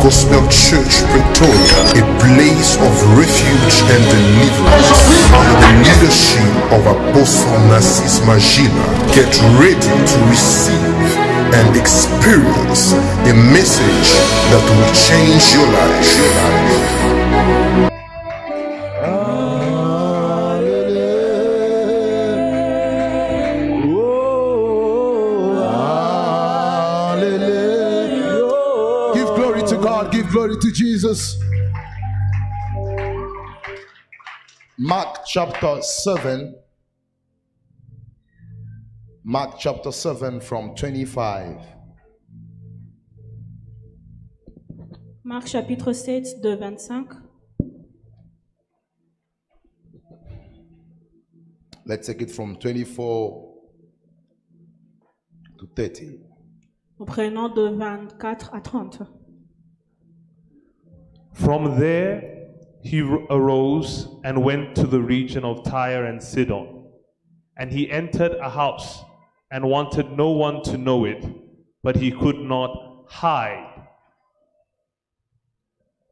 Gospel Church Pretoria, a place of refuge and deliverance under the leadership of Apostle Narcisse Magina. Get ready to receive and experience a message that will change your life. Give glory to Jesus. Mark chapter 7. Mark chapter 7 from 25. Marc chapitre 7 de 25. Let's take it from 24 to 30. Nous prenons de 24 à 30. From there he arose and went to the region of Tyre and Sidon. And he entered a house and wanted no one to know it, but he could not hide.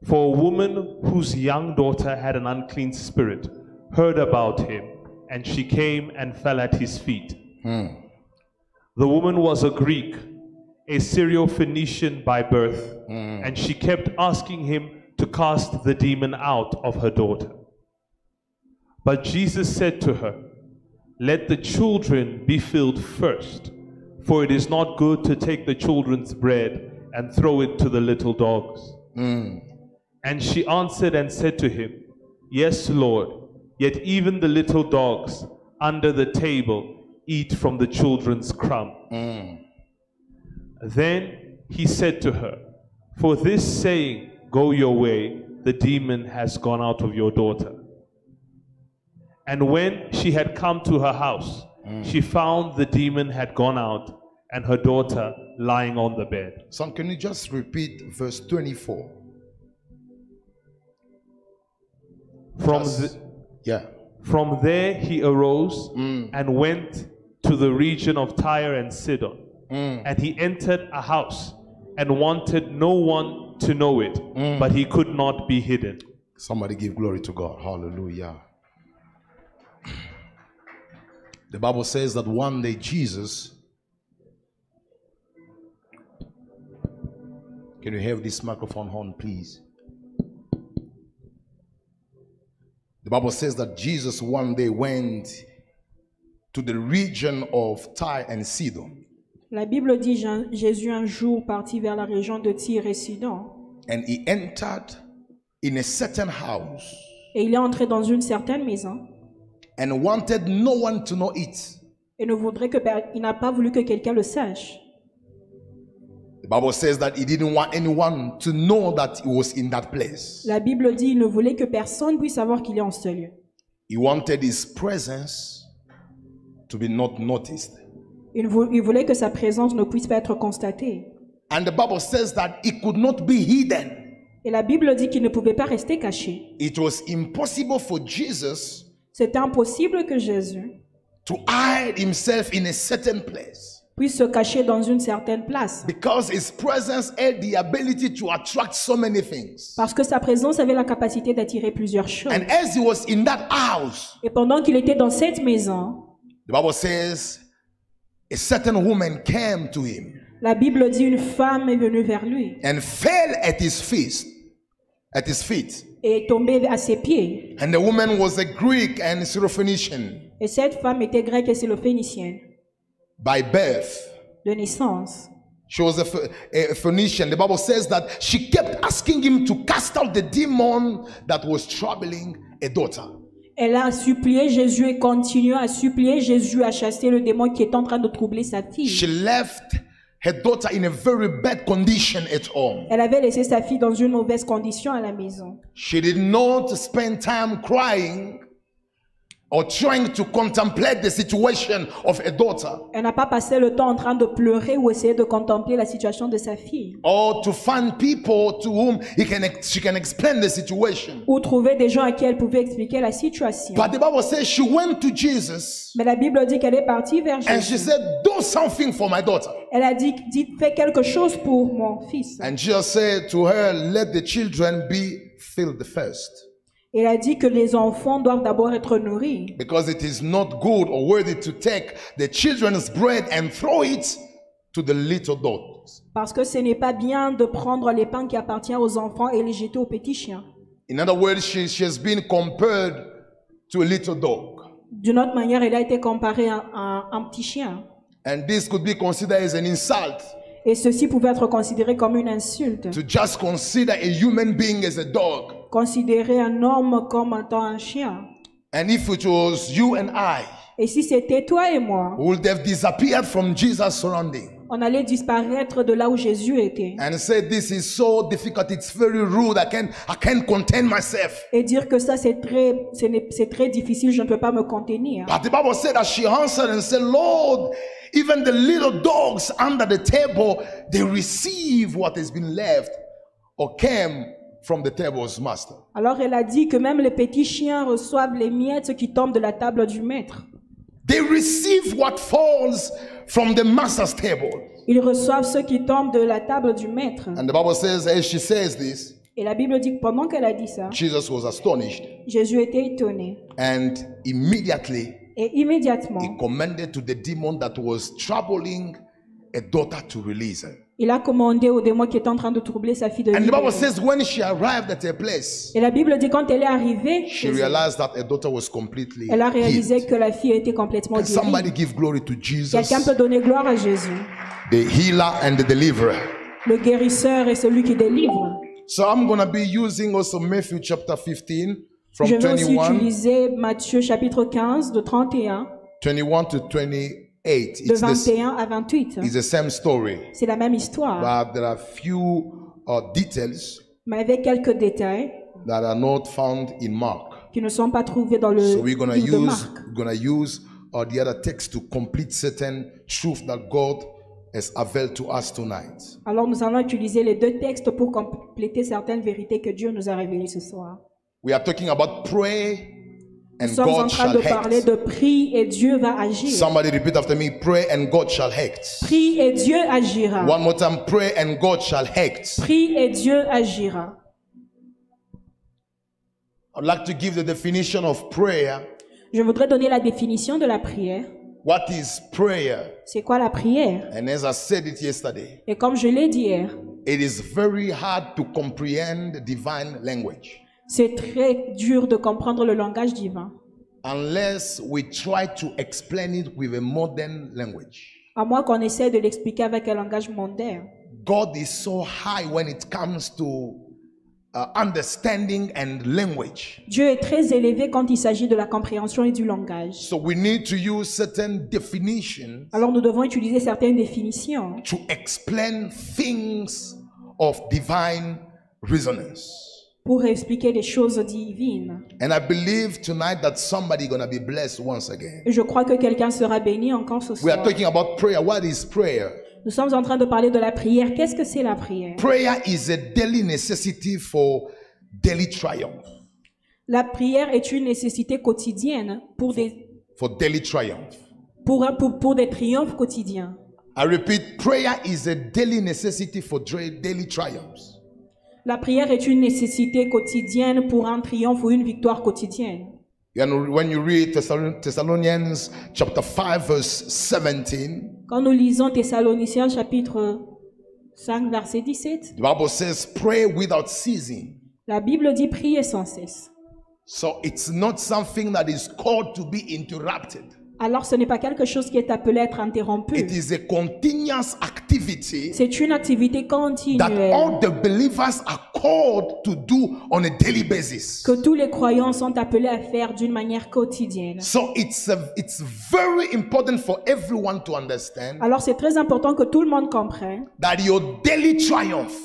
For a woman whose young daughter had an unclean spirit heard about him, and she came and fell at his feet. The woman was a Greek, a Syro-Phoenician by birth, and she kept asking him to cast the demon out of her daughter. But Jesus said to her, "Let the children be filled first, for it is not good to take the children's bread and throw it to the little dogs." And she answered and said to him, "Yes, Lord, yet even the little dogs under the table eat from the children's crumb." Then he said to her, "For this saying, go your way, the demon has gone out of your daughter." And when she had come to her house, she found the demon had gone out and her daughter lying on the bed. Son, can you just repeat verse 24? From there he arose and went to the region of Tyre and Sidon. And he entered a house and wanted no one to know it, but he could not be hidden. Somebody give glory to God. Hallelujah. The Bible says that one day Jesus, can you have this microphone on, please? The Bible says that Jesus one day went to the region of Tyre and Sidon. La Bible dit Jésus un jour partit vers la région de Tyr et Sidon. And he entered in a certain house. Et il est entré dans une certaine maison. And wanted no one to know it. Et il n'a pas voulu que quelqu'un le sache. The Bible says that he didn't want anyone to know that he was in that place. La Bible dit il ne voulait que personne puisse savoir qu'il est en ce lieu. He wanted his presence to be not noticed. Il voulait que sa présence ne puisse pas être constatée. And the Bible says that he could not be hidden. Et la Bible dit qu'il ne pouvait pas rester caché. It was impossible for Jesus C'était impossible que Jésus to hide himself in a certain place. Puisse se cacher dans une certaine place. Because his presence had the ability to attract so many things. Parce que sa présence avait la capacité d'attirer plusieurs choses. And as he was in that house, et pendant qu'il était dans cette maison, the Bible says a certain woman came to him. La Bible dit une femme est venue vers lui. And fell at his feet. Et est tombée à ses pieds. And the woman was a Greek and Syro-Phoenician. Et cette femme était grecque et syro-phénicienne. By birth. De naissance. She was a Phoenician. The Bible says that she kept asking him to cast out the demon that was troubling a daughter. Elle a supplié Jésus et continue à supplier Jésus à chasser le démon qui est en train de troubler sa fille. She left her daughter in a very bad condition at home. Elle avait laissé sa fille dans une mauvaise condition à la maison. She did not spend time crying or trying to contemplate the situation of a daughter. Elle n'a pas passé le temps en train de pleurer ou essayer de contempler la situation de sa fille. Or to find people to whom she can explain the situation. Ou trouver des gens à qui elle pouvait expliquer la situation. But the Bible says she went to Jesus. Mais la Bible dit qu'elle est partie vers Jésus. And she said, "Do something for my daughter." Elle a dit, fais quelque chose pour mon fils. And Jesus said to her, let the children be filled first, Elle a dit que les enfants doivent d'abord être nourris. because it is not good or worthy to take the children's bread and throw it to the little dogs. Parce que ce n'est pas bien de prendre les pains qui appartiennent aux enfants et les jeter aux petits chiens. In other words, she has been compared to a little dog. D'une autre manière, elle a été comparée à un petit chien. And this could be considered as an insult, Et ceci pouvait être considéré comme une insulte. to just consider a human being as a dog. Considérer un homme comme étant un chien. And if it was you and I, Et si c'était toi et moi, we would have disappeared from Jesus' surrounding on allait disparaître de là où Jésus était. and said, this is so difficult, it's very rude, I can't contain myself. Et dire que ça c'est très difficile, je ne peux pas me contenir. But the Bible said that she answered and said, Lord, even the little dogs under the table, they receive what has been left or came from the table's master. Alors elle a dit que même les petits chiens reçoivent les miettes qui tombent de la table du maître. They receive what falls from the master's table. Ils reçoivent ce qui tombe de la table du maître. And the Bible says, as she says this, Et la Bible dit que pendant qu'elle a dit ça, Jesus was astonished, Jésus était étonné. and immediately Et immédiatement, he commanded to the demon that was troubling a daughter to release her. il a commandé au démon qui était en train de troubler sa fille de And the Bible libérer. says when she arrived at her place, Et la Bible dit quand elle est arrivée, she realized that her daughter was completely elle a réalisé healed. que la fille était complètement Can guérie. somebody give glory to Jesus, Quelqu'un peut donner gloire à Jésus, the healer and the deliverer? le guérisseur et celui qui délivre. So I'm going to be using also Matthew chapter 15 from Je vais aussi 21 utiliser Matthieu chapitre 15 de 31, to 28. de It's 21 à 28. the same story, C'est la même histoire, but there are few details mais avec quelques détails that are not found in Mark. qui ne sont pas trouvés dans le So we're going to livre de use Marc. the other text to complete certain truth that God has availed to us tonight. Alors nous allons utiliser les deux textes pour compléter certaines vérités que Dieu nous a révélées ce soir. We are talking about pray and Nous sommes en God train shall de parler act. de prie et Dieu va agir. Somebody repeat after me, pray and God shall act. Prie et Dieu agira. One more time, pray and God shall act. Prie et Dieu agira. I'd like to give the definition of prayer. Je voudrais donner la définition de la prière. What is prayer? C'est quoi la prière? And as I said it yesterday, Et comme je l'ai dit hier, it is very hard to comprehend divine language c'est très dur de comprendre le langage divin, unless we try to explain it with a modern language. à moins qu'on essaie de l'expliquer avec un langage mondain. God is so high when it comes to understanding and language. Dieu est très élevé quand il s'agit de la compréhension et du langage. So we need to use certain definitions Alors nous devons utiliser certaines définitions to explain things of divine resonance. pour expliquer les choses divines. And I believe tonight that somebody gonna be blessed once again. Et je crois que quelqu'un sera béni encore ce We are soir. talking about prayer. What is prayer? Nous sommes en train de parler de la prière. Qu'est-ce que c'est la prière? Prayer is a daily necessity for daily triumph. La prière est une nécessité quotidienne pour For daily triumph. des triomphes quotidiens. I repeat, prayer is a daily necessity for daily triumphs. La prière est une nécessité quotidienne pour un triomphe ou une victoire quotidienne. And when you read Thessalonians chapter 5 verse 17, Quand nous lisons Thessaloniciens chapitre 5 verset 17, the Bible says, pray without ceasing. la Bible dit prier sans cesse. So it's not something that is called to be interrupted. Alors ce n'est pas quelque chose qui est appelé à être interrompu. It is a continuous activity C'est une activité that continuelle all the believers are called to do on a daily basis. que tous les croyants sont appelés à faire d'une manière quotidienne. So it's very important for everyone to understand Alors c'est très important que tout le monde comprenne that your daily triumph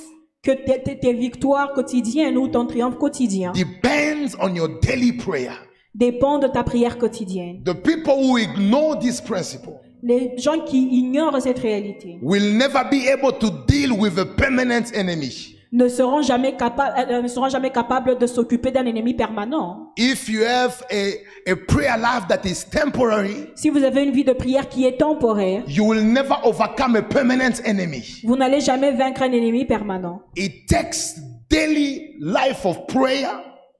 que tes victoires quotidiennes ou ton triomphe quotidien depends on your daily prayer. dépendent de ta prière quotidienne. The people who ignore this principle Les gens qui ignorent cette réalité will never be able to deal with a permanent enemy. ne seront jamais capables de s'occuper d'un ennemi permanent. If you have a prayer life that is temporary, Si vous avez une vie de prière qui est temporaire, you will never overcome a permanent enemy. vous n'allez jamais vaincre un ennemi permanent. It takes daily life of prayer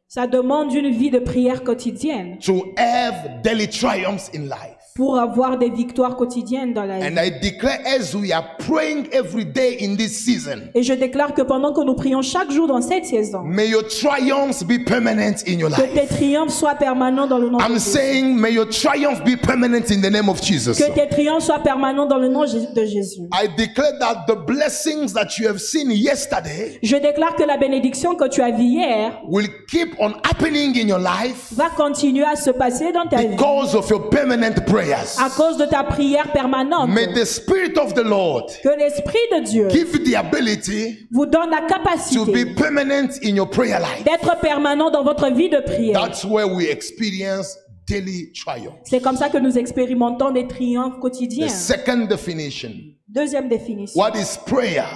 Ça demande une vie de prière quotidienne to have daily triumphs in life. pour avoir des victoires quotidiennes dans la vie. And I declare, as we are praying every day in this season, Et je déclare que pendant que nous prions chaque jour dans cette saison, may your triumphs be permanent in your que tes life. triomphes soient permanents dans le nom de I'm Jésus. saying, may your triumphs be permanent in the name of Jesus. Que tes triomphes soient permanents dans le nom de Jésus. I declare that the blessings that you have seen yesterday Je déclare que la bénédiction que tu as vue hier will keep on happening in your life va continuer à se passer dans ta vie because of your permanent prayers. à cause de ta prière permanente. May the Spirit of the Lord Que l'Esprit de Dieu give you the ability vous donne la to capacité be permanent in your prayer life. d'être permanent dans votre vie de prière. That's where we experience daily triumph. C'est comme ça que nous expérimentons des triomphes The quotidiens. second definition. Deuxième définition. What is prayer?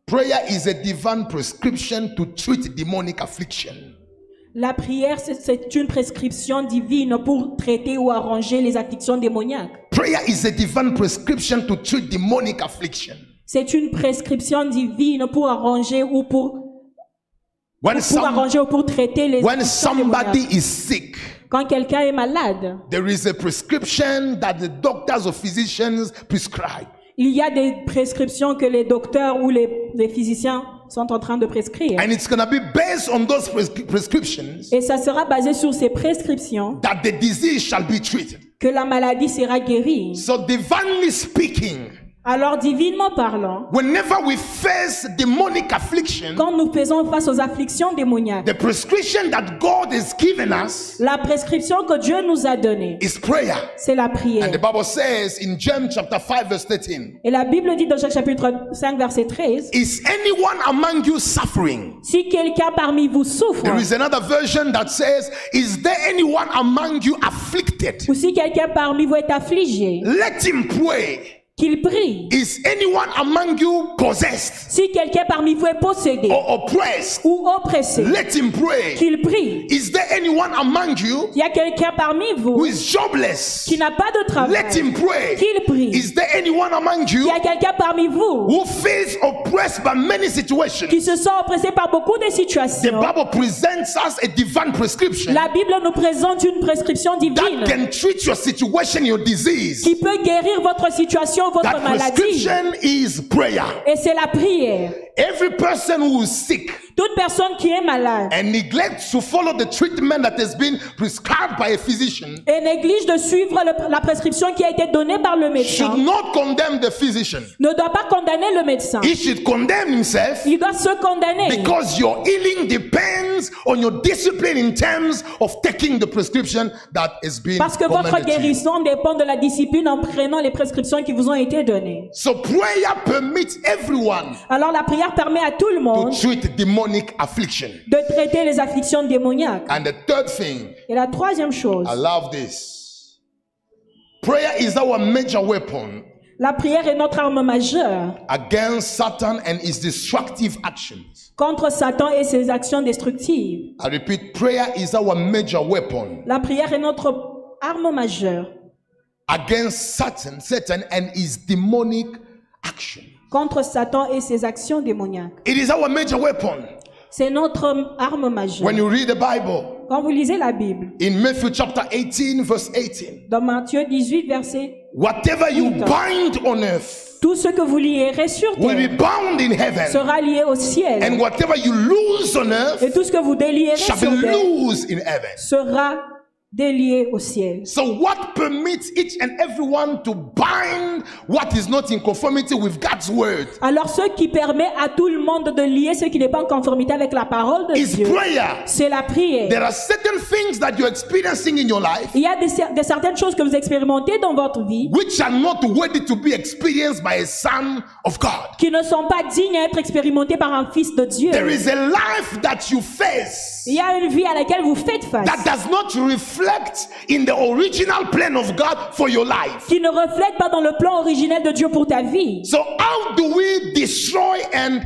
Prayer is a divine prescription to treat demonic affliction. La prière, c'est une prescription divine pour traiter ou arranger les afflictions démoniaques. Prayer is a divine prescription to treat demonic affliction. C'est une prescription divine pour arranger ou pour When, arranger ou pour traiter les when afflictions somebody démoniaques. is sick, Quand quelqu'un est malade, there is a prescription that the doctors or physicians prescribe. il y a des prescriptions que les docteurs ou les physiciens sont en train de prescrire. And it's going to be based on those prescriptions Et ça sera basé sur ces prescriptions that the disease shall be treated. que la maladie sera guérie. So divinely speaking, Alors, divinement parlant, whenever we face demonic affliction, quand nous faisons face aux afflictions démoniaques, the prescription that God has given us la prescription que Dieu nous a donnée, is prayer. c'est la prière. And the Bible says in James chapter 5 verse 13, Et la Bible dit dans Jacques chapitre 5 verset 13, is anyone among you suffering? si quelqu'un parmi vous souffre, There is another version that says, is there anyone among you afflicted? ou si quelqu'un parmi vous est affligé, Let him pray. qu'il prie. Is anyone among you possessed Si quelqu'un parmi vous est possédé or oppressed? ou oppressé, Let him pray. qu'il prie. Is there anyone among you Il y a quelqu'un parmi who vous is jobless? qui n'a pas de Let travail, him pray. qu'il prie. Is there anyone among Il you y a quelqu'un parmi vous who feels oppressed by many situations? qui se sent oppressé par beaucoup de The situations. Bible presents us a divine prescription La Bible nous présente une prescription divine that can treat your situation, your disease. qui peut guérir votre situation, votre That maladie. prescription is prayer. Et c'est la prière. Every person who is sick Toute personne qui est malade and neglects to follow the treatment that has been prescribed by a physician et néglige de suivre la prescription qui a été donnée par le médecin, should not condemn the physician. ne doit pas condamner le médecin. He should condemn himself Il doit se condamner. because your healing depends on your discipline in terms of taking the prescription that has been Parce que votre commanded to you. guérison dépend de la discipline en prenant les prescriptions qui vous ont été données. So prayer permits everyone Alors la prière permet à tout le to monde treat demonic affliction. de traiter les afflictions démoniaques. And the third thing, Et la troisième chose, I love this. Prayer is our major weapon la prière est notre arme majeure against Satan and his destructive actions. contre Satan et ses actions destructives. I repeat, prayer is our major weapon La prière est notre arme majeure against Satan and his demonic action. contre Satan et ses actions démoniaques. It is our major weapon. C'est notre arme majeure. When you read the Bible, Quand vous lisez la Bible, in Matthew chapter 18 verse 18, dans Matthieu 18, verset, whatever you bind on earth tout ce que vous lierez sur will be terre bound in heaven, sera lié au ciel. and whatever you lose on Et earth tout ce que vous délierez shall sur be terre loosed in heaven. sera délié au ciel. So what permits each and everyone to bind what is not in conformity with God's word Alors ce qui permet à tout le monde de lier ce qui n'est pas en conformité avec la parole de is Dieu, prayer. c'est la prière. There are certain things that you're experiencing in your life Il y a des certaines choses que vous expérimentez dans votre vie which are not worthy to be experienced by a son of God. qui ne sont pas dignes à être expérimentées par un fils de Dieu. There is a life that you face Il y a une vie à laquelle vous faites face that does not reflect in the original plan of God for your life. qui ne reflète pas dans le plan originel de Dieu pour ta vie. So how do we destroy and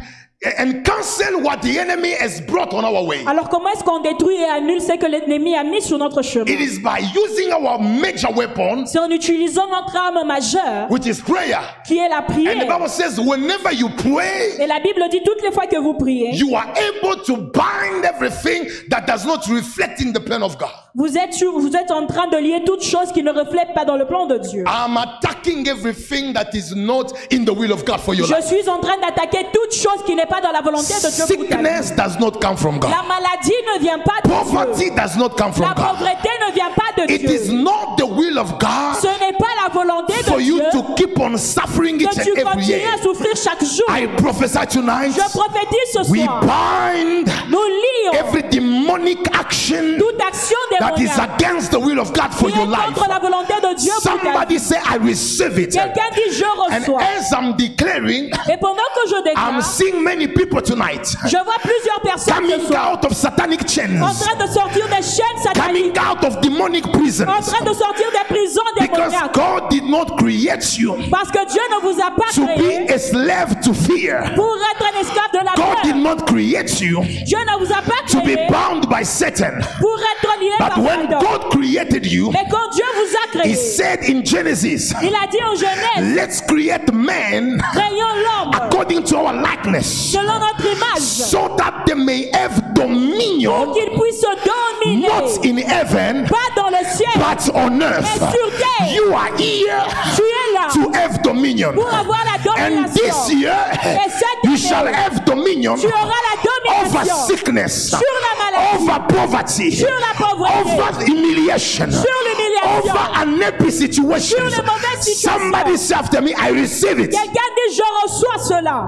and cancel what the enemy has brought on our way. Alors comment est-ce qu'on détruit et annule ce que l'ennemi a mis sur notre chemin? It is by using our major weapon, C'est en utilisant notre arme majeure, which is prayer. qui est la And the prière. Bible says, whenever you pray, Et la Bible dit toutes les fois que vous priez, you are able to bind everything that does not reflect in the plan of God. vous êtes en train de lier toutes choses qui ne reflètent pas dans le plan de Dieu. I'm attacking everything that is not in the will of God for your Je life. suis en train d'attaquer toute chose qui n'est pas dans la volonté de Dieu pour ta vie. Sickness does not come from God. La maladie ne vient pas de Poverty Dieu. does not come from La God. pauvreté ne vient pas de It is Dieu. not the will of God Ce n'est pas la volonté for de you Dieu to keep on suffering each que and tu every continues year. à souffrir chaque jour. I prophesy tonight, Je prophétise ce we soir. bind Nous lions every demonic action toute action that is démoniaque against the will of God for qui your est life. contre la volonté de Dieu pour ta vie. Somebody say, I receive it. Quelqu'un dit je And reçois. as I'm declaring, Et pendant que je I'm déclare, seeing many people tonight je vois plusieurs personnes coming ce soir out of satanic chains, en train de sortir des chaînes coming sataniques, out of demonic prisons, en train de sortir des prisons because démoniaques. God did not create you Parce que Dieu ne vous a pas to créé be a slave to fear. pour être un esclave de la God did peur. not create you Dieu ne vous a pas to be créé bound by Satan. pour être lié But par when Satan. God created you, Mais quand Dieu vous a He créé, said in Genesis, il a dit en Genèse, let's create man créons l'homme according to our likeness, selon notre image, so that they may have dominion, pour qu'il puisse dominer, not in heaven, pas dans le ciel, but on mais earth. sur terre. You are here Tu es là to have dominion. pour avoir la And this domination. year, Et cette you année, shall have dominion tu auras la over domination sickness, sur la maladie, over poverty, sur la pauvreté, over humiliation, sur l'humiliation, over unhappy situations. sur les mauvaises situations. Somebody say after me, I receive it. Quelqu'un dit je reçois cela.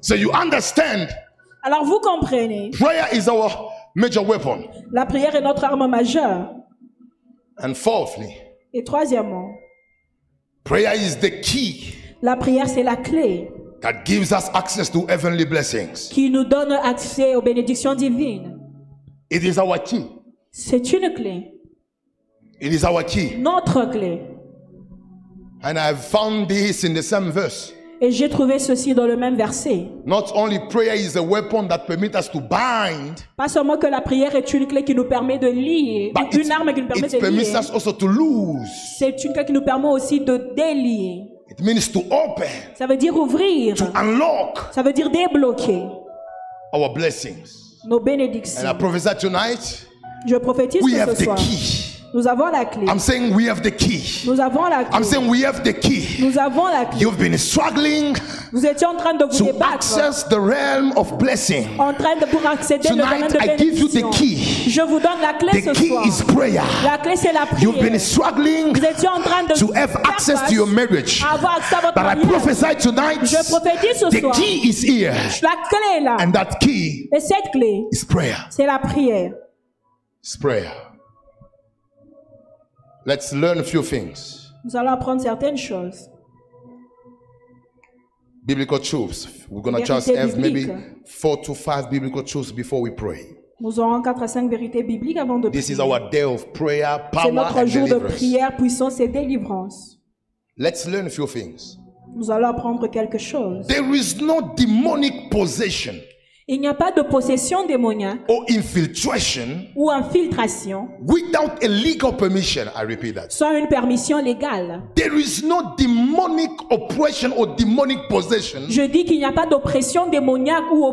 So you understand, Alors vous comprenez, prayer is our major weapon. la prière est notre arme majeure. And fourthly, Et troisièmement, prayer is the key la prière c'est la clé that gives us access to heavenly blessings. qui nous donne accès aux bénédictions divines. It is our key. C'est une clé, It is our key. notre clé. And I've found this in the same verse. Et j'ai trouvé ceci dans le même verset. Not only prayer is a weapon that permits us to bind, Pas seulement que la prière est une clé qui nous permet de lier, but une arme qui nous permet it de permits lier. us also to lose. C'est une clé qui nous permet aussi de délier. It means to open, Ça veut dire ouvrir. to unlock Ça veut dire débloquer our blessings. nos And I bénédictions. prophesy tonight, Je prophétise we que have ce the soir, key. nous avons la clé. I'm saying we have the key. Nous avons la I'm clé. saying we have the key. Nous avons la clé. You've been struggling Vous étiez en train de vous to débattre, access the realm of blessing. en train de pour accéder au domaine Tonight, de I give you the bénédiction. key. Je vous donne la clé The ce key soir. is prayer. La clé c'est la You've been prière. struggling Vous étiez en train de to have faire access face to your marriage. à avoir accès à votre But I mariage. prophesy tonight, Je prophétise ce the soir. key is here. La clé est là. And that key Et cette clé, is prayer. c'est la prière. It's prayer. Let's learn a few things. Nous allons apprendre certaines choses. Biblical truths. We're going to Vérité just have maybe biblique. 4 to 5 biblical truths before we pray. Nous aurons 4 à 5 vérités bibliques avant de This is prier. our day of prayer, C'est power, notre and jour de deliverance. prière, puissance et délivrance. Let's learn a few things. Nous allons apprendre quelque chose. There is no demonic possession Il n'y a pas de possession démoniaque or infiltration ou infiltration without a legal permission. I repeat that. sans une permission légale. There is no demonic oppression or demonic possession. Je dis qu'il n'y a pas d'oppression démoniaque ou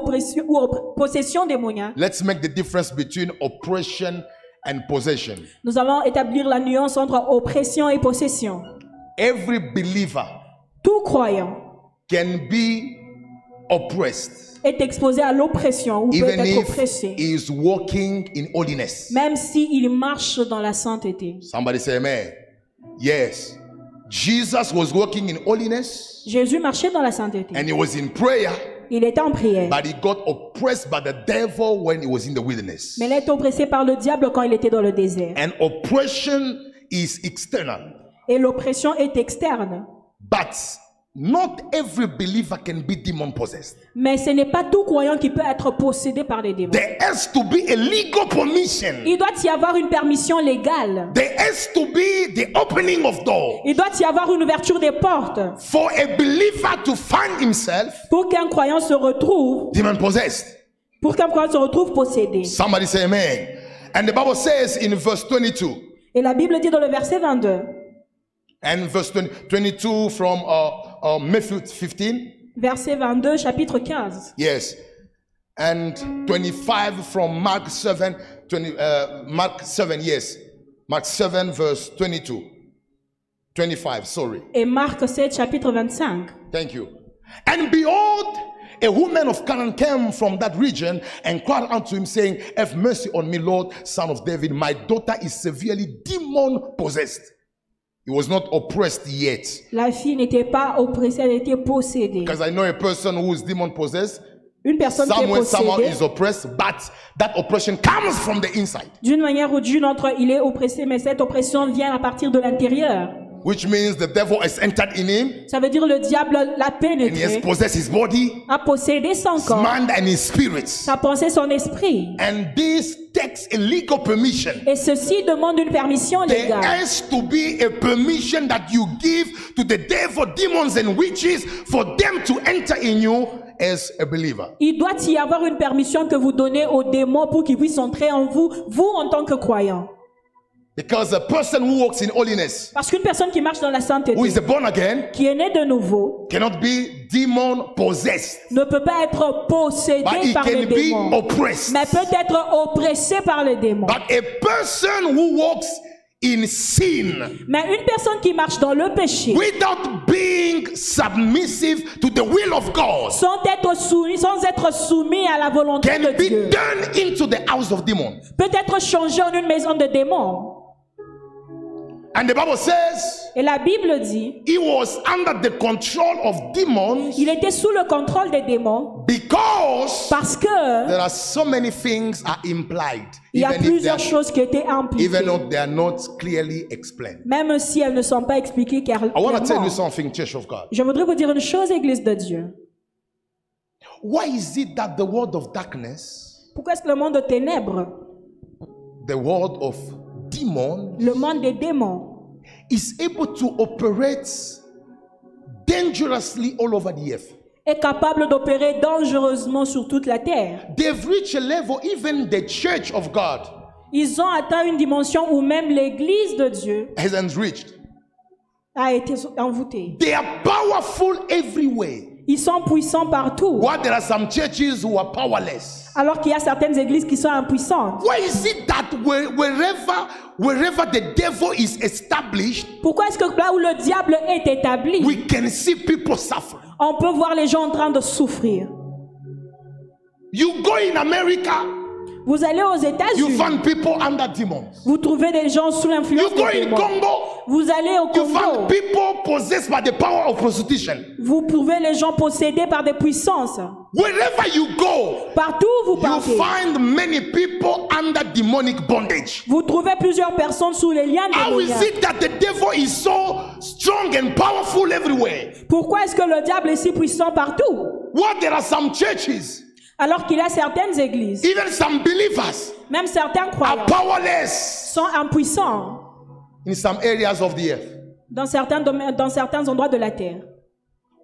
possession démoniaque. Let's make the difference between oppression and possession. Nous allons établir la nuance entre oppression et possession. Every believer Tout croyant can be oppressed est exposé à l'oppression ou peut even être if oppressé, he is walking in holiness. même s'il marche dans la sainteté. Somebody say amen. Yes. Jesus was walking in holiness Jésus marchait dans la sainteté. and he was in prayer, Il était en prière. but he got oppressed by the devil when he was in the wilderness. Mais il est oppressé par le diable quand il était dans le désert. And oppression is external, Et l'oppression est externe. but not every believer can be demon possessed. Mais ce n'est pas tout croyant qui peut être possédé par les démons. There has to be a legal permission. Il doit y avoir une permission légale. There has to be the opening of doors Il doit y avoir une ouverture des portes for a believer to find himself pour qu'un croyant se retrouve, demon possessed. possédé. Somebody say amen. And the Bible says in verse 22. Et la Bible dit dans le verset 22. And verse 22 from Matthew 15. Verset 22, chapitre 15. Yes. And 25 from Mark 7, Mark 7, yes. Mark 7, verse 22. 25, sorry. Et Marc 7, chapitre 25. Thank you. And behold, a woman of Canaan came from that region and cried unto him, saying, have mercy on me, Lord, son of David. My daughter is severely demon possessed. He was not oppressed yet. La fille n'était pas oppressée, elle était possédée. Because I know a person who is demon possessed. Une personne qui est Someone possédée, is oppressed, but that oppression comes from the inside. d'une manière ou d'une autre, il est oppressé, mais cette oppression vient à partir de l'intérieur. Which means the devil has entered in him Ça veut dire le diable l'a and he has pénétré, possessed his body, a possédé son his corps, mind and his spirits. sa pensée, son esprit. And this takes a legal permission. Et ceci demande une permission There légale. has to be a permission that you give to the devil, demons and witches for them to enter in you as a believer. Il doit y avoir une permission que vous donnez aux démons pour qu'ils puissent entrer en vous, vous en tant que croyant. Because a person who walks in holiness, Parce qu'une personne qui marche dans la sainteté, who is born again, qui est née de nouveau, cannot be demon possessed, ne peut pas être possédée but he par les can be démons, oppressed. mais peut être oppressée par les démons. But a person who walks in sin Mais une personne qui marche dans le péché, without being submissive to the will of God sans être soumis à la volonté can de be Dieu, turned into the house of demons. peut être changé en une maison de démons. And the Bible says Et la Bible dit, he was under the control of demons il était sous le contrôle des démons because parce que there are so many things are implied, il y a even if they plusieurs are, choses qui étaient impliquées, even though they are not clearly explained. même si elles ne sont pas expliquées car I want to tell clairement. you something, Church of God. Je voudrais vous dire une chose, Église de Dieu. Why is it that the world of darkness, Pourquoi est-ce que le monde de ténèbres, the world of demons, le monde des démons, is able to operate dangerously all over the earth? est capable d'opérer dangereusement sur toute la terre? They've reached a level, even the church of God Ils ont atteint une dimension où même l'Église de Dieu hasn't reached. a été envoûtée. They are powerful everywhere. Ils sont puissants partout, While there are some churches who are powerless. alors qu'il y a certaines églises qui sont impuissantes. Why is it that wherever the devil is established, Pourquoi est-ce que là où le diable est établi, we can see people suffer? on peut voir les gens en train de souffrir? You go in America, Vous allez aux you États-Unis, find people under demons. vous trouvez des gens sous You l'influence go des in démons. Congo, Vous allez au you Congo, find people possessed by the power of prostitution. vous trouvez les gens possédés par des puissances. Wherever you go, Partout où vous you partez, find many people under demonic bondage. vous trouvez plusieurs personnes sous les liens How is démoniaques. it that the devil is so strong and powerful everywhere? Pourquoi est-ce que le diable est si puissant partout? Well, there are some churches, Alors qu'il y a certaines églises, even some believers, même certains are croyants, powerless sont impuissants in some areas of the earth. dans certains domaines, dans certains endroits de la terre.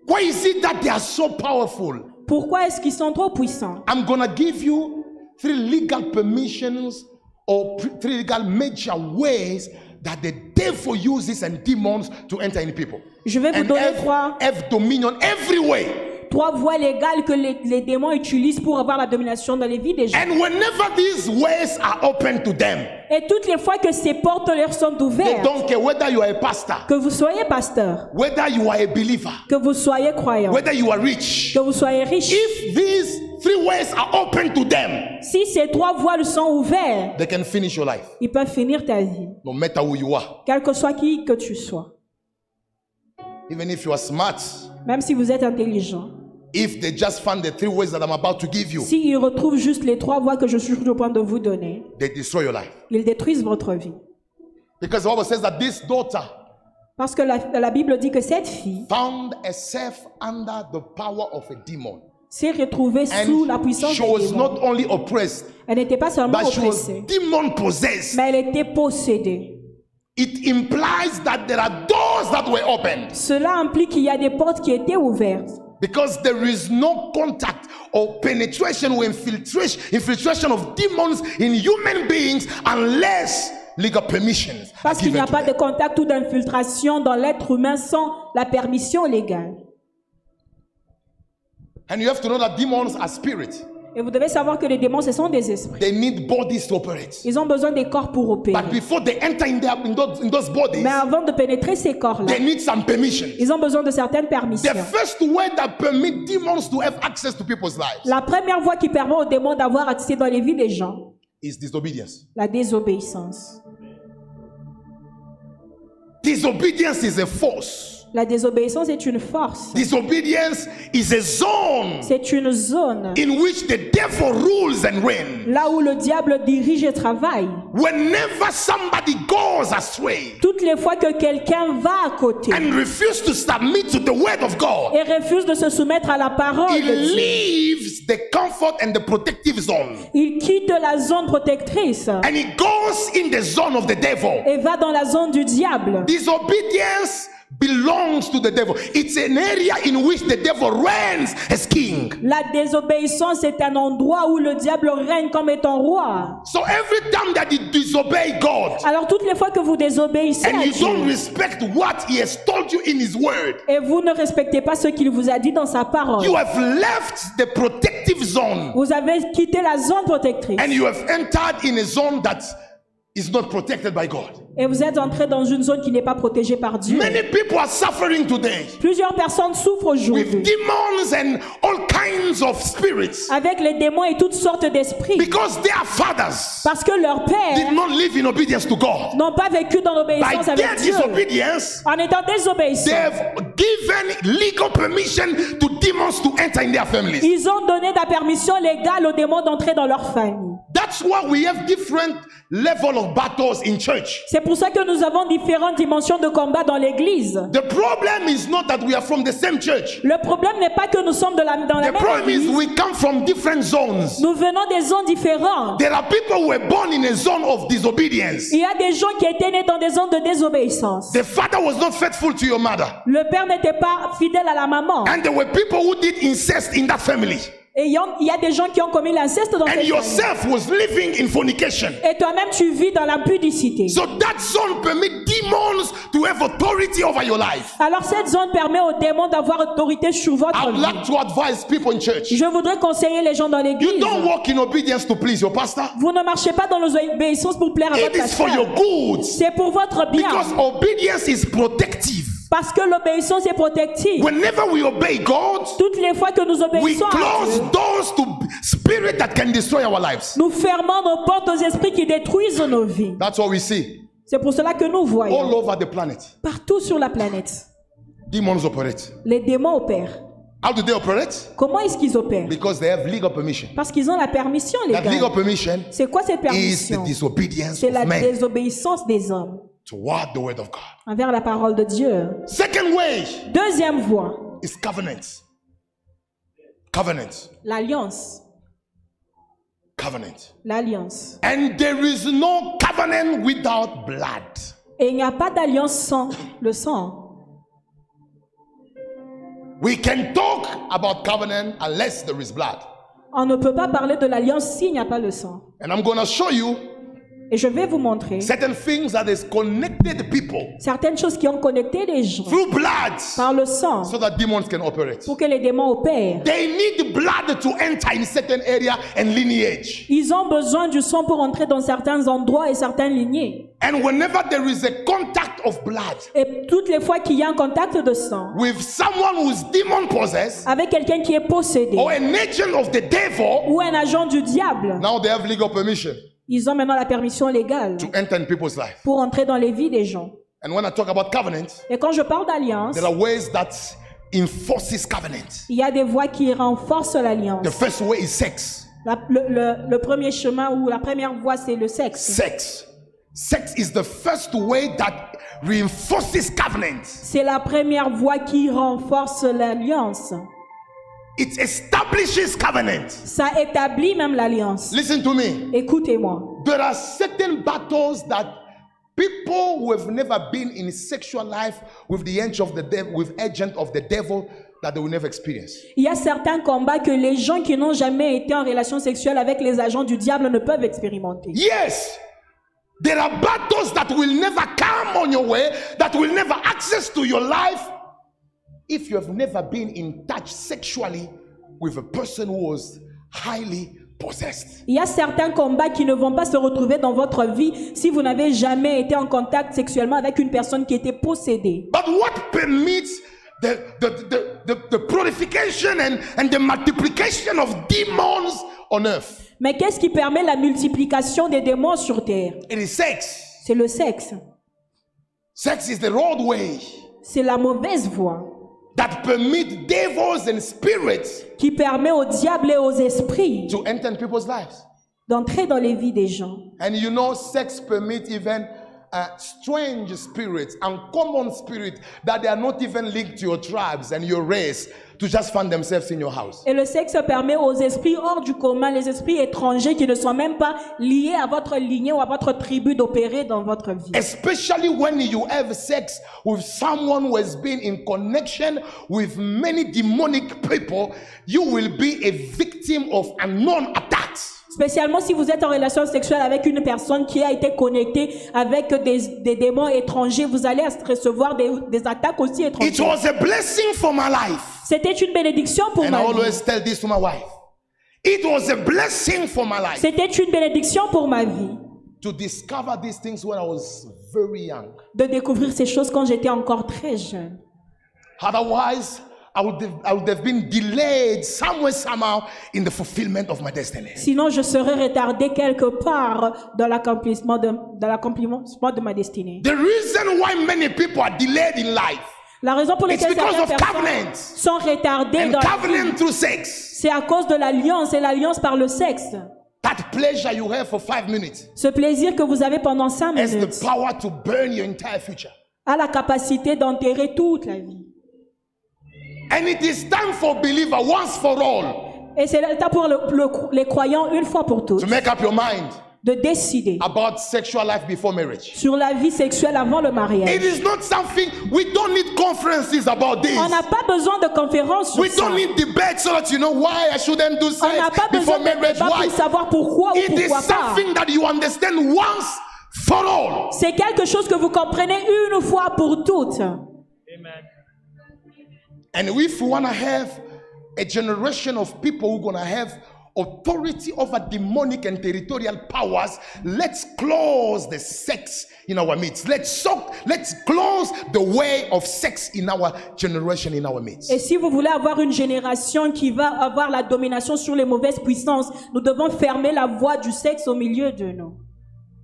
Why is it that they are so powerful? Pourquoi est-ce qu'ils sont trop puissants? I'm gonna give you 3 legal permissions or 3 legal major ways that the devil uses and demons to enter in people. Je vais vous And donner have dominion everywhere. trois voies légales que les démons utilisent pour avoir la domination dans les vies des gens. And whenever these ways are open to them, Et toutes les fois que ces portes leur sont they ouvertes, don't care whether you are a pastor, que vous soyez pasteur, whether you are a believer, que vous soyez croyant, whether you are rich. que vous soyez riche, If these 3 ways are open to them, si ces trois voies sont ouvertes, they can finish your life, ils peuvent finir ta vie, no matter who you are. quel que soit qui que tu sois. Even if you are smart, Même si vous êtes intelligent. if they just find the 3 ways that I'm about to give you, S'ils retrouvent juste les trois voies que je suis sur le point de vous donner, they destroy your life. ils détruisent votre vie. Because the Bible says that this daughter Parce que la Bible dit que cette fille found herself under the power of a demon. s'est retrouvée sous la And puissance she des was démons. not only oppressed, Elle n'était pas seulement but she was oppressée, demon possessed. mais elle était possédée. It implies that there are doors that were opened Cela implique qu'il y a des portes qui étaient ouvertes. because there is no contact or penetration or infiltration of demons in human beings unless legal permissions are Parce qu'il n'y a given to pas de them. contact ou d'infiltration dans l'être humain sans la permission légale. And you have to know that demons are spirits. Et vous devez savoir que les démons, ce sont des esprits. They need bodies to operate. Ils ont besoin des corps pour opérer. But before they enter in those bodies, Mais avant de pénétrer ces corps-là, they need some permission. ils ont besoin de certaines permissions. The first way that permit demons to have access to people's lives La première voie qui permet aux démons d'avoir accès dans les vies des gens, is disobedience. la désobéissance. Disobedience is a force. La désobéissance est une force. Disobedience is a zone C'est une zone in which the devil rules and reigns. là où le diable dirige et travaille. Whenever somebody goes astray Toutes les fois que quelqu'un va à côté and refuses to submit to the word of God, et refuse de se soumettre à la parole he de Dieu, leaves the comfort and the protective zone il quitte la zone protectrice and he goes in the zone of the devil. et va dans la zone du diable. Disobedience belongs to the devil. It's an area in which the devil reigns as king. La désobéissance est un endroit où le diable règne comme étant roi. So every time that you disobey God Alors toutes les fois que vous désobéissez and à you Dieu don't respect what he has told you in his word, et vous ne respectez pas ce qu'il vous a dit dans sa parole, you have left the protective zone vous avez quitté la zone protectrice and you have entered in a zone that is not protected by God. et vous êtes entré dans une zone qui n'est pas protégée par Dieu. Many people are suffering today Plusieurs personnes souffrent with aujourd'hui demons and all kinds of spirits avec les démons et toutes sortes d'esprits because their fathers parce que leurs did pères not live in obedience to God. n'ont pas vécu dans By l'obéissance their avec Dieu. disobedience, En étant désobéissants, they've given legal permission to demons to enter in their families. ils ont donné la permission légale aux démons d'entrer dans leur famille. That's why we have different level of battles in church. C'est pour ça que nous avons différentes dimensions de combat dans l'église. The problem is not that we are from the same church. Le problème n'est pas que nous sommes dans la The même problem is église. we come from different zones. Nous venons des zones différentes. There are people who were born in a zone of disobedience. Il y a des gens qui étaient nés dans des zones de désobéissance. The father was not faithful to your mother. Le père n'était pas fidèle à la maman. And there were people who did incest in that family. Et il y a des gens qui ont commis l'inceste dans And cette famille. yourself was living in fornication. Et toi-même, tu vis dans la pudicité. So that zone permit demons to have authority over your life. Alors cette zone permet aux démons d'avoir autorité sur I votre would vie. like to advise people in church. Je voudrais conseiller les gens dans You l'église. don't walk in obedience to please your pastor. Vous ne marchez pas dans l'obéissance pour plaire à It votre is for your pasteur. good. C'est pour votre bien. Because obedience is protective. Parce que l'obéissance est protective. Whenever we obey God, Toutes les fois que nous we obéissons à close Dieu, doors to spirit that can destroy our lives. nous fermons nos portes aux esprits qui détruisent nos vies. That's what we see C'est pour cela que nous all voyons over the planet. partout sur la planète, Demons operate. les démons opèrent. How do they operate? Comment est-ce qu'ils opèrent? Because they have legal permission. Parce qu'ils ont la permission That legal légale. permission C'est quoi cette is the permission? disobedience C'est la of men désobéissance des hommes toward the word of God. envers la parole de Dieu. Second way Deuxième voie, is covenant. Covenant. l'alliance. Covenant. L'alliance. And there is no covenant without blood. Et il n'y a pas d'alliance sans le sang. We can talk about covenant unless there is blood. On ne peut pas parler de l'alliance s'il n'y a pas le sang. And I'm going to show you Et je vais vous montrer certain things that has connected people certaines choses qui ont connecté les gens through blood par le sang so that demons can operate. pour que les démons opèrent. They need blood to enter in certain area and lineage. Ils ont besoin du sang pour entrer dans certains endroits et certaines lignées. And whenever there is a contact of blood Et toutes les fois qu'il y a un contact de sang with someone who is demon possessed avec quelqu'un qui est possédé or an agent of the devil, ou un agent du diable, now they have legal permission ils ont maintenant la permission légale to enter in people's life. pour entrer dans les vies des gens. And when I talk about covenant, Et quand je parle d'alliance, there are ways that enforces covenant. il y a des voies qui renforcent l'alliance. The first way is sex. Le premier chemin ou la première voie, c'est le sexe. Sex. Sex is the first way that reinforces covenant. C'est la première voie qui renforce l'alliance. It establishes covenant. Ça établit même l'alliance. Listen to me. Écoutez-moi. There are certain battles that people who have never been in sexual life with the agent of the devil that they will never experience. Il y a certains combats que les gens qui n'ont jamais été en relation sexuelle avec les agents du diable ne peuvent expérimenter. Yes. There are battles that will never come on your way, that will never access to your life if you have never been in touch sexually with a person who was highly possessed. Il y a certains combats qui ne vont pas se retrouver dans votre vie si vous n'avez jamais été en contact sexuellement avec une personne qui était possédée. But what permits the proliferation and the multiplication of demons on earth? Mais qu'est-ce qui permet la multiplication des démons sur terre? It is sex. C'est le sexe. Sex is the roadway C'est la mauvaise voie that permits devils and spirits qui permet au diable et aux esprits to enter in people's lives. d'entrer dans les vies des gens. And you know, sex permits even strange spirits, uncommon spirits that they are not even linked to your tribes and your race to just find themselves in your house. Et le sexe permet aux esprits hors du commun, les esprits étrangers qui ne sont même pas liés à votre lignée ou à votre tribu d'opérer dans votre vie. Especially when you have sex with someone who has been in connection with many demonic people, you will be a victim of unknown attacks. Spécialement si vous êtes en relation sexuelle avec une personne qui a été connectée avec des démons étrangers, vous allez recevoir des attaques aussi It étrangères. was a blessing for my life. C'était une bénédiction pour And I ma vie. always tell this to my wife. It was a blessing for my life C'était une bénédiction pour ma vie to discover these things when I was very young. de découvrir ces choses quand j'étais encore très jeune. Otherwise, I would have been delayed somewhere, somehow in the fulfillment of my destiny. Sinon, je serais retardé quelque part dans l'accomplissement de ma destinée. The reason why many people are delayed in life La raison pour is laquelle because certaines of personnes covenant sont retardées and dans la vie, covenant through sex. c'est à cause de l'alliance et l'alliance par le sexe. That pleasure you have for 5 minutes Ce plaisir que vous avez pendant 5 has the minutes power to burn your entire future. a la capacité d'enterrer toute la vie. And it is time for believer once for all Et c'est le temps pour les croyants une fois pour toutes to make up your mind de décider about sexual life before marriage. sur la vie sexuelle avant le It mariage. is not something, we don't need conferences about this. On n'a pas besoin de conférences sur We ça. don't need debate so that you know why I shouldn't do On n'a sex pas before besoin de marriage. débat Why? pour savoir pourquoi ou It is pourquoi pas. something that you understand once for all. C'est quelque chose que vous comprenez une fois pour toutes. And if we want to have a generation of people who are going to have authority over demonic and territorial powers, let's close the sex in our midst. Let's close the way of sex in our generation, in our midst. Et si vous voulez avoir une génération qui va avoir la domination sur les mauvaises puissances, nous devons fermer la voie du sexe au milieu de nous.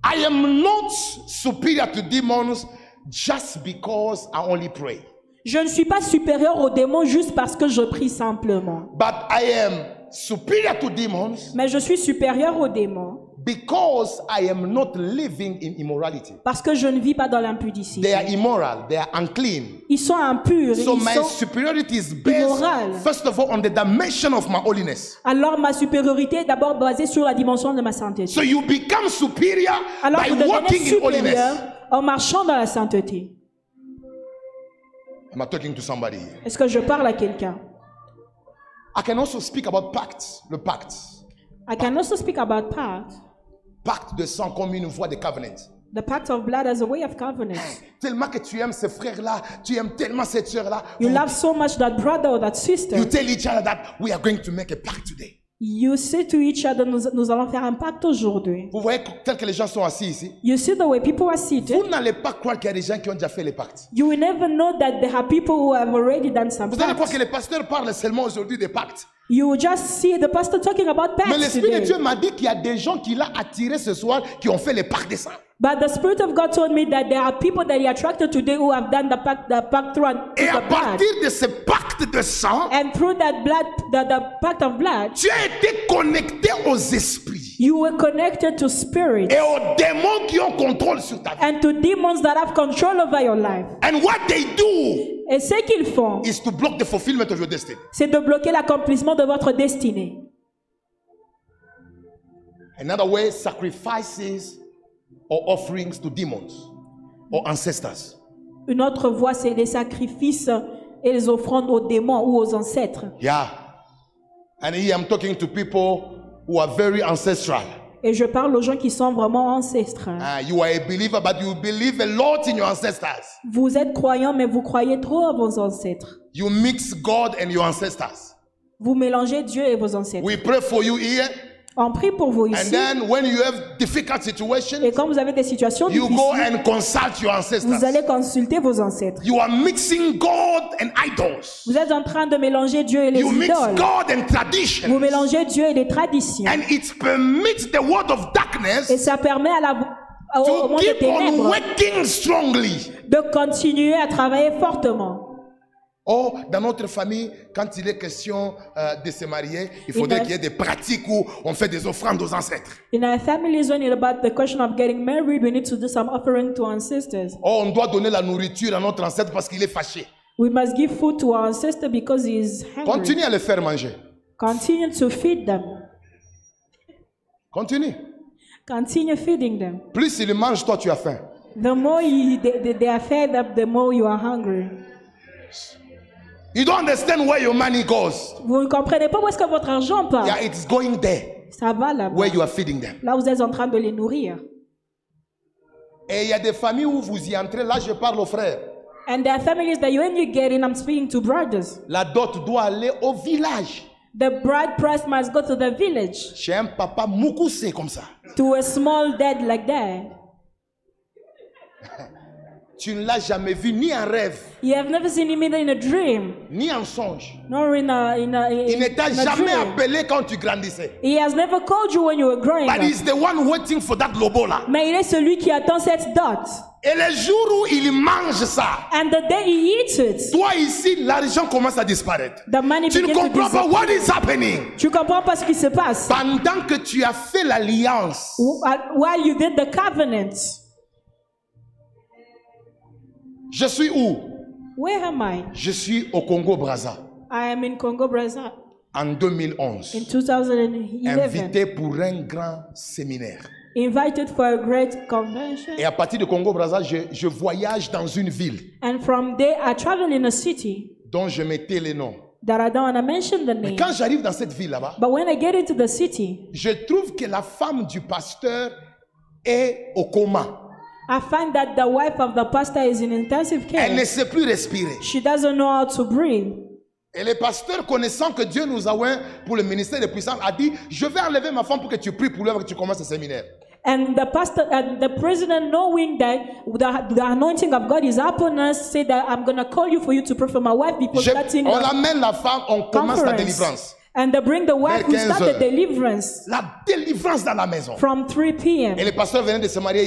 I am not superior to demons just because I only pray. Je ne suis pas supérieur aux démons juste parce que je prie simplement. But I am superior to demons Mais je suis supérieur aux démons because I am not living in immorality. parce que je ne vis pas dans l'impudicité. They are immoral, they are unclean. Ils sont impurs. So Ils my sont... superiority is based, immoral. first of all, on the dimension of my holiness. Alors ma supériorité est d'abord basée sur la dimension de ma sainteté. So you become superior Alors by vous devenez walking in supérieur holiness. en marchant dans la sainteté. Am I talking to somebody here? Est-ce que je parle à quelqu'un? I can also speak about pacts, le pacte. I can also speak about pact. Pacte de sang comme une voie de covenant. The pact of blood as a way of covenant. Tellement que tu aimes ce frère-là, tu aimes tellement cette sœur-là. You love so much that brother or that sister. You tell each other that we are going to make a pact today. You say to each other, nous allons faire un pacte aujourd'hui. Vous voyez tel que les gens sont assis ici. You see the way people are seated. Vous n'allez pas croire qu'il y a des gens qui ont déjà fait les pactes. You will never know that there are people who have already done some Vous allez croire pacts. que les pasteurs parlent seulement aujourd'hui des pactes. You will just see the pastor talking about Mais pacts l'Esprit de today. Dieu m'a dit qu'il y a des gens qui l'ont attiré ce soir qui ont fait les pactes de sang. But the Spirit of God told me that there are people that He attracted today who have done the pact through Et à the blood. partir de ce pacte de sang, And through that blood, the pact of blood, tu as été connecté aux esprits. You were connected to spirits et aux démons qui ont contrôle sur ta vie. and to demons that have control over your life. And what they do Et ce qu'ils font, is to block the fulfillment of your destiny. c'est de bloquer l'accomplissement de votre destinée. Another way, sacrifices or offerings to demons or ancestors. Une autre voie, c'est les sacrifices et les offrandes aux démons ou aux ancêtres. Yeah. And here I'm talking to people who are very ancestral. Et je parle aux gens qui sont vraiment ancestrales. You are a believer, but you believe a lot in your ancestors. Vous êtes croyants, mais vous croyez trop à vos ancêtres. You mix God and your ancestors. Vous mélangez Dieu et vos ancêtres. We pray for you here. On prie pour vous And ici. then when you have difficult situations, Et quand vous avez des situations you go difficiles, and consult your vous ancestors. allez consulter vos ancêtres. You are mixing God and idols. Vous êtes en train de mélanger Dieu et les You mix idoles. God and Vous tradition. mélangez Dieu et les traditions. And it permits the world of Et darkness ça permet au to monde des keep on ténèbres working strongly. de continuer à travailler fortement. Or, dans notre famille, quand il est question de se marier, il faudrait qu'il y ait des pratiques où on fait des offrandes aux ancêtres. In our families, when it's about the question of getting married, we need to do some offering to our ancestors. Or, on doit donner la nourriture à notre ancêtre parce qu'il est fâché. We must give food to our ancestor because he is hungry. Continue à le faire manger. Continue to feed them. Continue. Continue feeding them. Plus il mange, toi tu as faim. The more they are fed up, the more you are hungry. You don't understand where your money goes. Vous ne comprenez pas où est-ce que votre argent part. Yeah, it's going there Ça va là-bas. where you are feeding them. Là, vous êtes en train de les nourrir. Et il y a des familles où vous y entrez, là je parle aux frères. And there are families that when you get in, I'm speaking to brothers. La dot doit aller au village. The bride price must go to the village, Chez un papa moukoussé comme ça. to a small dad like that. Tu ne l'as jamais vu ni en rêve, You have never seen him either in a dream, ni en songe. nor in a Il ne t'a jamais dream. appelé quand tu grandissais. He has never called you when you were growing But up. he's the one waiting for that lobola. Mais il est celui qui attend cette dot. Et le jour où il mange ça, And the day he eats it, toi ici, l'argent commence à disparaître. the money Tu ne begins to comprends pas disappear. what is happening. Tu comprends pas ce qui se passe. Pendant que tu as fait l'alliance, While you did the covenant, je suis où? where am I? Je suis au Congo-Brazza I am in Congo Brazza en 2011, in 2011. invité pour un grand séminaire. Invited for a great convention. Et à partir de Congo-Brazza, je voyage dans une ville And from there, I traveled in a city dont je mettais les noms. that I don't want to mention the Mais name. quand j'arrive dans cette ville là-bas, But when I get into the city, je trouve que la femme du pasteur est au coma. I find that the wife of the pastor is in intensive Elle ne care. sait plus respirer. She doesn't know how to breathe. Et le pasteur, connaissant que Dieu nous a oint pour le ministère de puissance, a dit, je vais enlever ma femme pour que tu pries pour lui avant que tu commences ce séminaire. And the pastor, the president, knowing that the anointing of God is upon us, said that I'm going to call you for you to pray for my wife before starting On the amène la femme, on commence la conference. délivrance. And they bring the wife who Vers 15 started heures. deliverance La délivrance dans la maison. from 3 p.m. Et le pasteur venait de se marier,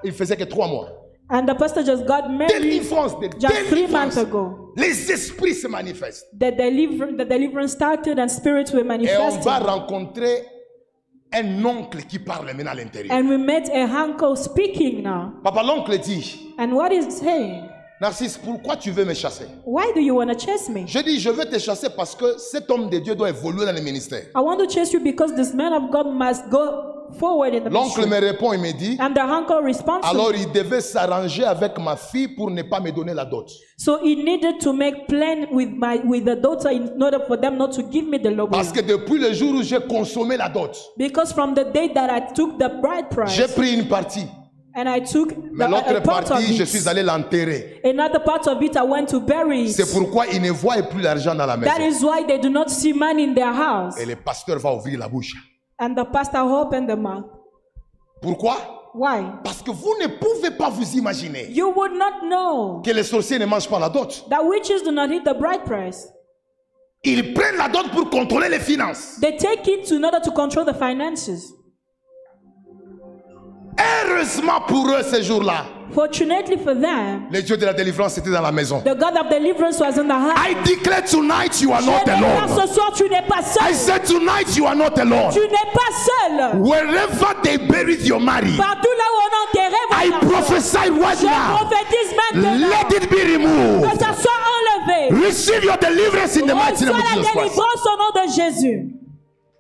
il faisait que 3 mois. And the pastor just got married Délivrance, just 3 months délivrance. ago. Les esprits se manifestent. The deliverance started and spirits were Et on manifesting. va rencontrer un oncle qui parle maintenant à l'intérieur. And we met a uncle speaking now. Papa, l'oncle dit, And what is he saying? Narcisse, pourquoi tu veux me chasser? Why do you want to chase me? Je dis, je veux te chasser parce que cet homme de Dieu doit évoluer dans le ministère. I want to chase you because this man of God must go forward in the L'oncle ministry. me répond, il me dit, And the uncle responds to alors me. il devait s'arranger avec ma fille pour ne pas me donner la dot. So he needed to make plan with the daughter in order for them not to give me the Parce lobola. que depuis le jour où j'ai consommé la dot, Because from the day that I took the bride j'ai price pris une partie. and I took Mais a l'autre part of partie, je suis it, allé l'enterrer. another part of it I went to bury it. C'est pourquoi il ne voit plus l'argent dans la maison. That is why they do not see money in their house. Et le pasteur va ouvrir la bouche. And the pastor opened the mouth. Pourquoi? Why? Parce que vous ne pouvez pas vous imaginer You would not know que les sorciers ne mangent pas la dot. that witches do not eat the bride price. Ils prennent la dot pour contrôler les finances. They take it in order to control the finances. Heureusement pour eux ce jour-là, Fortunately for them, le Dieu de la délivrance était dans la maison. the God of deliverance was in the house. I declare tonight you are Je not déclare alone. ce soir, tu n'es pas I seul. said tonight you are not alone. Tu n'es pas seul. Wherever they buried your marriage, Partout là où on enterrait I votre argent, prophesy right je now. prophétise maintenant Let it be removed. que ça soit enlevé. Receive your deliverance in the mighty name Reçois of la Jesus Christ. délivrance au nom de Jésus.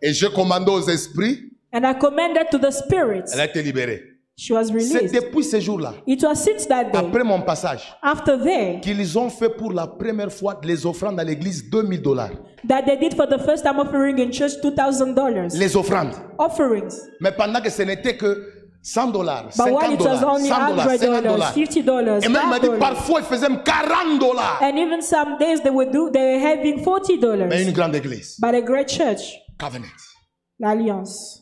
Et je commande aux esprits, And I commanded to the spirits. elle a été libérée. She was C'est released. depuis ce jour-là, It was since that day, après mon passage, after there, qu'ils ont fait pour la première fois les offrandes à l'église $2000. that they did for the first time offering in church $2,000. Les offrandes. Offerings. Mais pendant que ce n'était que $100, But while it was $50, only $100, $100, $50. $50, Et même il m'a dit $5. parfois ils faisaient même $40. And even some days they were having Mais $40. une grande église. But a great church, Covenant. l'Alliance.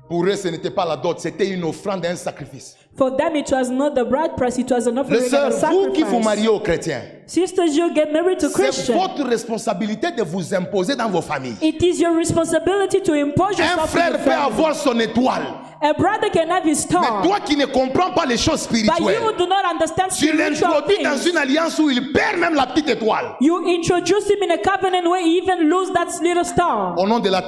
Pour eux, ce n'était pas la dot, c'était une offrande et un sacrifice. For them it was not the bride price, it was an Les offering and sœurs, a vous qui vous sacrifice. mariez aux chrétiens, Sisters, you get married to c'est Christians. votre responsabilité de vous imposer dans vos familles. It is your responsibility to impose Un yourself in frère your peut family. avoir son étoile. A brother can have his Mais star, toi qui ne comprends pas les choses but spirituelles, you do not understand tu spiritual l'introduis dans things. une alliance où il perd même la petite étoile. You introduce him in a covenant where he even lose that little star. Au nom de la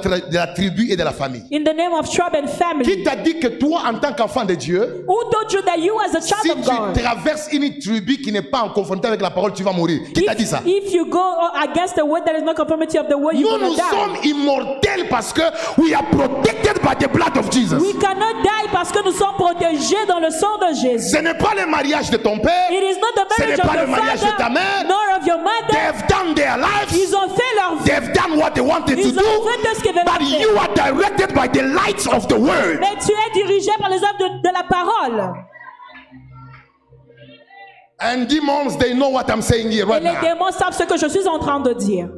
tribu et de la famille. In the name of tribe and Qui family. t'a dit que toi, en tant qu'enfant de Dieu, Who told you that you as a si child of God, tu traverses une tribu qui n'est pas en conformité avec la parole, tu vas mourir? Qui t'a dit ça? if you go against the word that is not conformity of the word, you're Nous, going to nous sommes die. immortels parce que we are protected by the blood of Jesus. We cannot die parce que nous sommes protégés dans le sang de Jésus. Ce n'est pas le mariage de ton père. It is not the Ce n'est marriage of pas le your mariage de ta father, mère. nor of your mother. They've done their lives. Ils ont fait leur vie. They've done what they wanted to Ils ont do. fait tout ce qu'ils veulent But faire. you are directed by the lights of the word. Mais tu es dirigé par les œuvres de la parole. And demons, they know what I'm saying here Et right les now. démons savent ce que je suis en train de dire.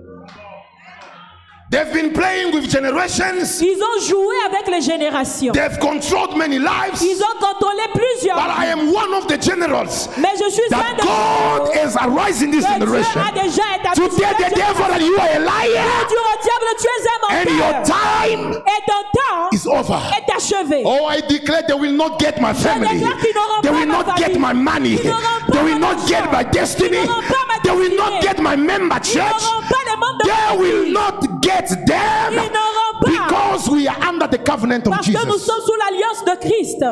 They've been playing with generations. Ils ont joué avec les générations. They've controlled many lives. Ils ont contrôlé plusieurs. But I am one of the generals Mais je suis un that de God is arising this que Dieu generation a déjà établi. to tell the devil that you are a liar Tu retiens que tu es un and your menteur. time Et ton temps is over. est achevé. Oh, I declare they will not get my family. déclare qu'ils n'auront They pas will ma not get famille. my money. Ils n'auront pas They will mon not get argent. my destiny. Ils n'auront pas ma They will not destinée. get my member Ils church. n'auront pas les membres de They ma will famille. not get them Ils n'auront pas. because we are under the covenant of Parce que nous Jesus. sommes sous l'alliance de Christ.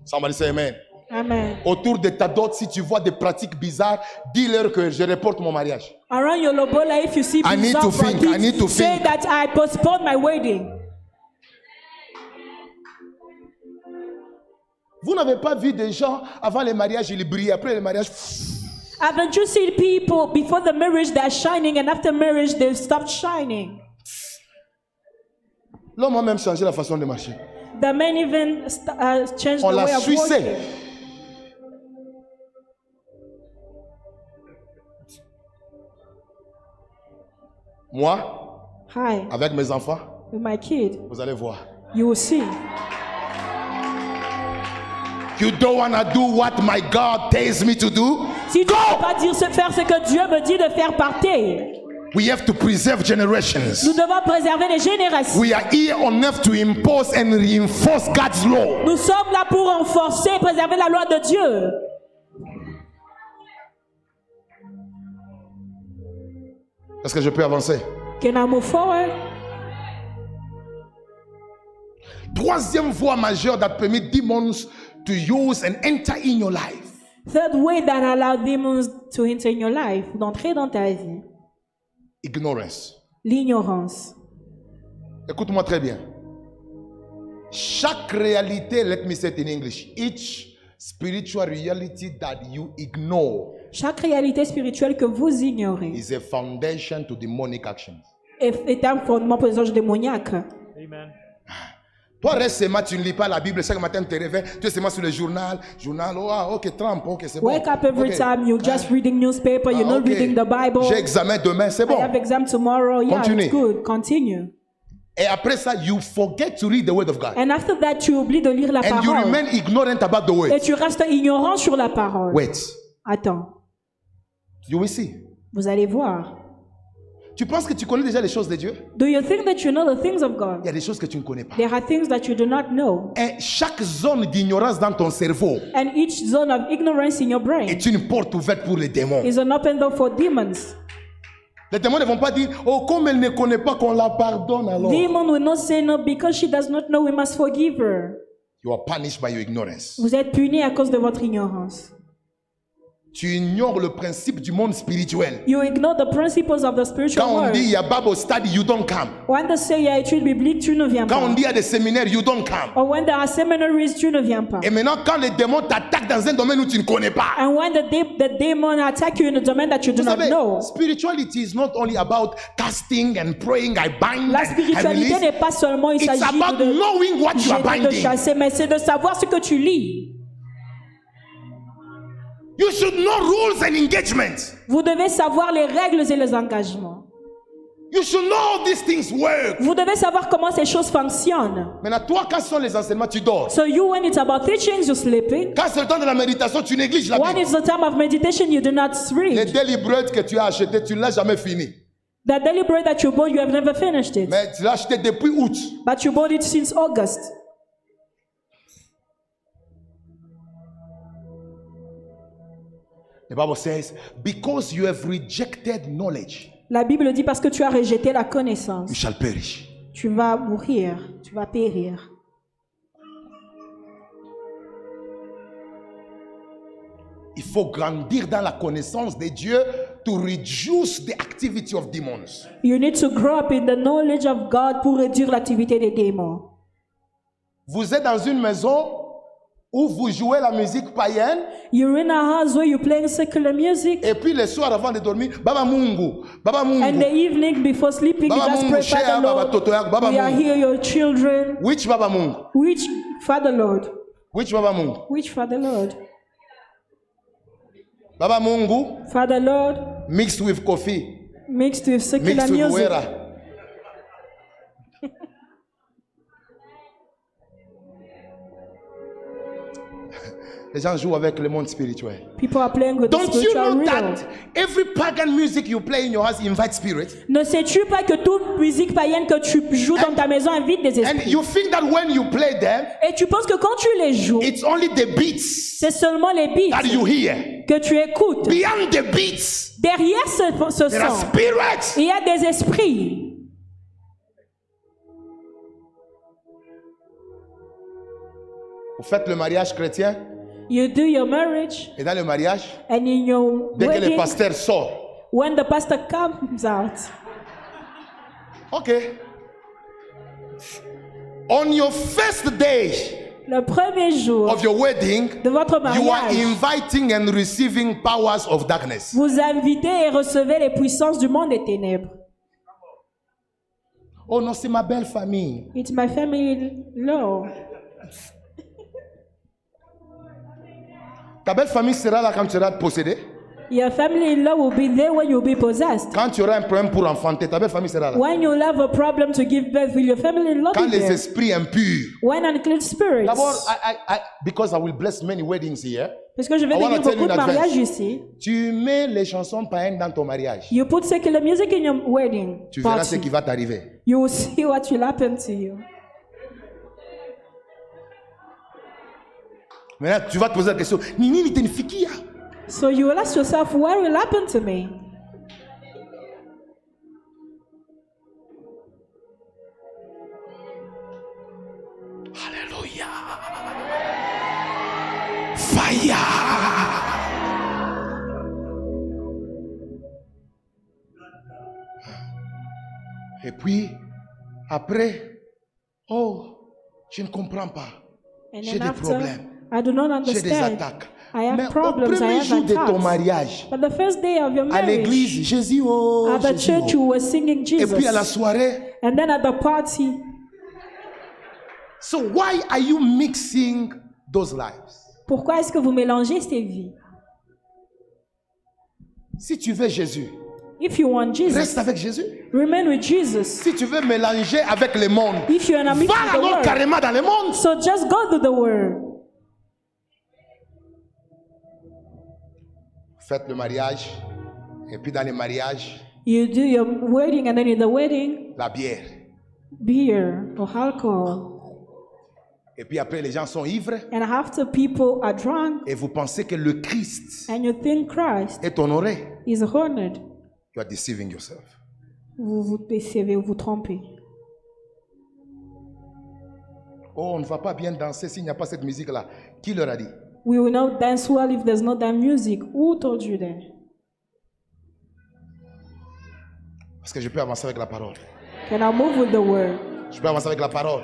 Somebody say amen. Amen. Autour de ta dot, si tu vois des pratiques bizarres, dis-leur que je reporte mon mariage. Around your lobola, if you see I need to bizarre think, practice, I need to say think. that I postponed my wedding. Vous n'avez pas vu des gens, avant le mariage, ils brillaient, après le mariage, Haven't you seen people before the marriage they're shining and after marriage they stopped shining? l'homme a même changé la façon de marcher. The men even changed On the l'a way of sucé. walking. Moi, Hi, avec mes enfants, with my kid, vous allez voir. you will see. You don't want to do what my God tells me to do? Si tu ne peux pas faire ce que Dieu me dit de faire partir, We have to preserve generations. nous devons préserver les générations. We are here on earth to impose and reinforce God's law. Nous sommes là pour renforcer et préserver la loi de Dieu. Est-ce que je peux avancer? Can I move forward? Troisième voie majeure that permit demons to use and enter in your life. Third way that allows demons to enter in your life, d'entrer dans ta vie, Ignorance. l'ignorance. Écoute-moi très bien. Chaque réalité, let me say it in English, each spiritual reality that you ignore Chaque réalité spirituelle que vous ignorez is a foundation to demonic actions. est un fondement pour les anges démoniaques. Amen. Toi, récemment, tu ne lis pas la Bible. Chaque matin, tu te réveilles, tu es seulement sur le journal. Oh, ah, ok, Trump, ok, c'est bon. Wake up every Ok. time, you're just reading newspaper, you're not ok. reading the Bible. J'ai examen demain, c'est I bon. have exam tomorrow. Yeah, Continue. it's good. Continue. Et après ça, you forget to read the word of God. And after that, tu oublies de lire la And you parole. remain ignorant about the Et word. tu restes ignorant sur la parole. Wait, Attends, you will see. vous allez voir. Tu penses que tu connais déjà les choses de Dieu? Do you think that you know the things of Il God? y a des choses que tu ne connais pas. There are things that you do not know. Et chaque zone d'ignorance dans ton cerveau And each zone of ignorance in your brain est une porte ouverte pour les démons. is an open door for demons. Les démons ne vont pas dire, oh, comme elle ne connaît pas, qu'on la pardonne alors. Demon will not say no because she does not know we must forgive her. You are punished by your ignorance. Vous êtes punis à cause de votre ignorance. Tu ignores le principe du monde spirituel. You ignore the principles of the spiritual Quand on world. dit il y a Bible study, you don't come. When they say il y a étude biblique, tu ne viens Quand on pas. dit il y a des séminaires, you don't come. Or when there are seminaries, tu ne viens pas. Et maintenant, quand les démons t'attaquent dans un domaine où tu ne connais pas, And when the demon attack you in a domain that you do vous not savez, know, spirituality is not only about casting and praying, I bind la and I spiritualité release. n'est pas seulement il It's s'agit about de knowing what you are jeter, de binding. chasser, mais c'est de savoir ce que tu lis. You should know rules and engagements. Vous devez savoir les règles et les engagements. You should know how these things work. Vous devez savoir comment ces choses fonctionnent. Maintenant, toi, quand ce sont les enseignements, tu dors. So you, when it's about teachings, you're sleeping. Quand c'est le temps de la méditation, tu négliges la When Bible. it's the time of meditation, you do not Les read. daily bread que tu as acheté, tu ne l'as jamais fini. The daily bread that you bought, you have never finished it. Mais tu l'as acheté depuis août. But you bought it since August. The Bible says, because you have rejected knowledge, La Bible dit parce que tu as rejeté la you connaissance, shall perish. tu vas mourir, tu vas périr. Il faut grandir dans la connaissance de Dieu to reduce the activity of demons. You need to grow up in the knowledge of God pour réduire l'activité des démons. Vous êtes dans une maison où vous jouez la musique païenne You're in a house where you're playing secular music, et puis le soir avant de dormir, Baba Mungu, Baba and Mungu. the evening before sleeping, you Baba just Mungu, pray, share Father Baba Lord, Totoyak, Baba we are Mungu. here, your children. Which Baba Mungu? Which Father Lord? Which Baba Mungu? Which Father Lord? Baba Mungu Father Lord mixed with coffee, mixed with secular mixed with music. wera. Les gens jouent avec le monde spirituel. People are playing with the Don't you spiritual know realm. that every pagan music you play in your house invites spirits? Ne sais-tu pas que toute musique païenne que tu joues dans ta maison invite des And esprits? you think that when you play them, Et tu penses que quand tu les joues, it's only the beats c'est seulement les that beats you hear. que tu écoutes. Beyond the beats, Derrière ce there are son, spirits. il y a des esprits. Vous faites le mariage chrétien You do your marriage, et dans le mariage, and in your dès que le wedding, pasteur sort, when the pastor comes out, ok. On your first day le premier jour of your wedding, de votre you are mariage, inviting and receiving powers of darkness. vous invitez et recevez les puissances du monde des ténèbres. Oh non, c'est ma belle famille. It's my family law. Ta belle famille sera là quand tu seras possédé. Your family law will be there when you'll be possessed. Quand tu auras un problème pour enfanter, ta belle famille sera là. When you'll have a problem to give birth, will your family law Quand be les there? esprits impurs. When unclean spirits. D'abord, because I will bless many weddings here. Parce que je vais I wanna bénir tell beaucoup you de in advance. mariages ici. Tu mets les chansons païennes dans ton mariage. You put secular music in your wedding Tu verras ce party. qui va t'arriver. You will see what will happen to you. Maintenant, tu vas te poser la question. Nini nitenifikia. So you will ask yourself, what will happen to me? Alléluia. Fire. Et puis, après, oh, je ne comprends pas. And J'ai then des after, problèmes. I do not J'ai des understand. attaques. I have Mais au problems, I premier have jour de ton attacks. mariage, But the first day of your à l'église, marriage, Jésus, oh, at the Jésus, church, you oh. were singing Et Jesus. puis à la soirée, And then at the party, so why are you mixing those lives? pourquoi est-ce que vous mélangez ces vies? Si tu veux Jésus, If you want Jesus, reste avec Jésus. remain with Jesus. Si tu veux mélanger avec le monde, If you're in a mix va with the alors world, carrément dans le monde. so just go to the world. Faites le mariage, et puis dans le mariage, You do your wedding, and then in the wedding, la bière. beer or alcohol. Et puis après, les gens sont ivres And after people are drunk, et vous pensez que le Christ and you think Christ est honoré. is honored, You are deceiving yourself. vous vous décevez, vous trompez. Oh, on ne va pas bien danser s'il n'y a pas cette musique-là. Qui leur a dit? We will not dance well if there's not that music. Who told you that? Parce que je peux avancer avec la parole. Can I move with the word? Je peux avancer avec la parole.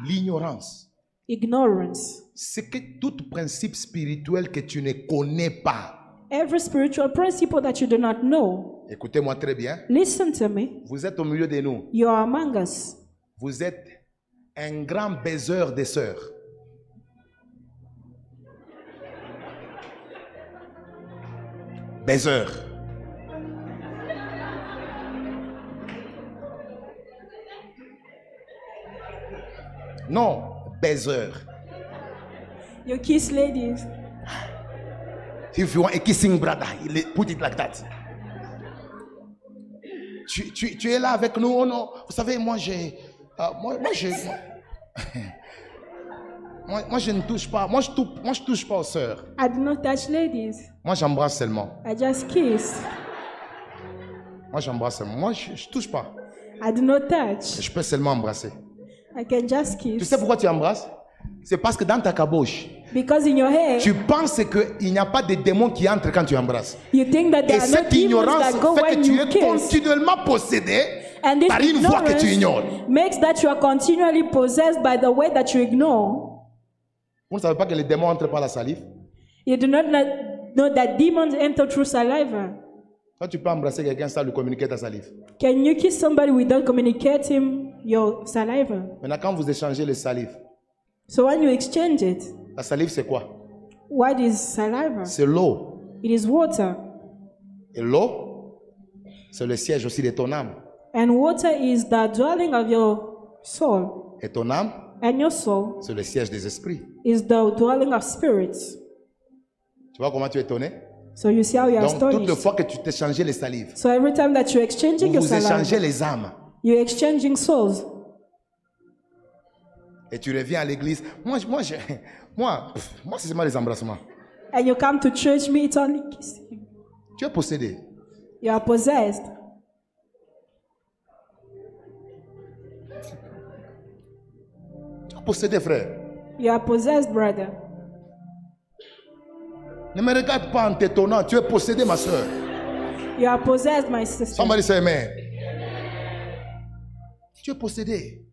L'ignorance. Ignorance. C'est que tout principe spirituel que tu ne connais pas. Every spiritual principle that you do not know. Écoutez-moi très bien. Listen to me. Vous êtes au milieu de nous. You are among us. Vous êtes un grand baiseur des sœurs. Baiseur. Non, baiseur. You kiss ladies. If you want a kissing brother, put it like that. Tu es là avec nous, oh non. Vous savez, moi je ne touche pas. Moi je touche pas aux sœurs. I do not touch ladies. Moi j'embrasse seulement. I just kiss. Moi j'embrasse seulement. Moi je touche pas. I do not touch. Je peux seulement embrasser. I can just Tu kiss. sais pourquoi tu embrasses? C'est parce que dans ta caboche, Because in your head, tu penses qu'il n'y a pas de démons qui entrent quand tu embrasses. you think that Et there are no cette demons ignorance that go fait que when tu you es kiss. continuellement possédé And this par une voix que tu ignores. ignorance makes that you are continually possessed by the way that you ignore. Vous ne savez pas que les démons entrent par la salive? You do not know that demons enter through saliva. Quand tu peux embrasser quelqu'un sans lui communiquer ta salive. Can you kiss somebody without communicating your saliva? Maintenant, quand vous échangez les salives, So when you exchange it, la salive c'est quoi? what is saliva? C'est l'eau. It is water. Et l'eau, c'est le siège aussi de ton âme. And water is the dwelling of your soul. Et ton âme, And your soul c'est le siège des esprits. is the dwelling of spirits. Tu vois comment tu es étonné? So you see how you are Donc, toutes les astonished. fois que tu t'échanges les salives, So every time that you're exchanging your vous échangez saliva, les âmes. you're exchanging souls. Et tu reviens à l'église. Moi, c'est seulement les embrassements. And you come to church, me, it's only kissing. Tu es possédé. You are possessed. Tu es possédé, frère. You are possessed, brother. Ne me regarde pas en t'étonnant. Tu es possédé, ma soeur. You are possessed, my sister. Somebody say amen. Tu es possédé.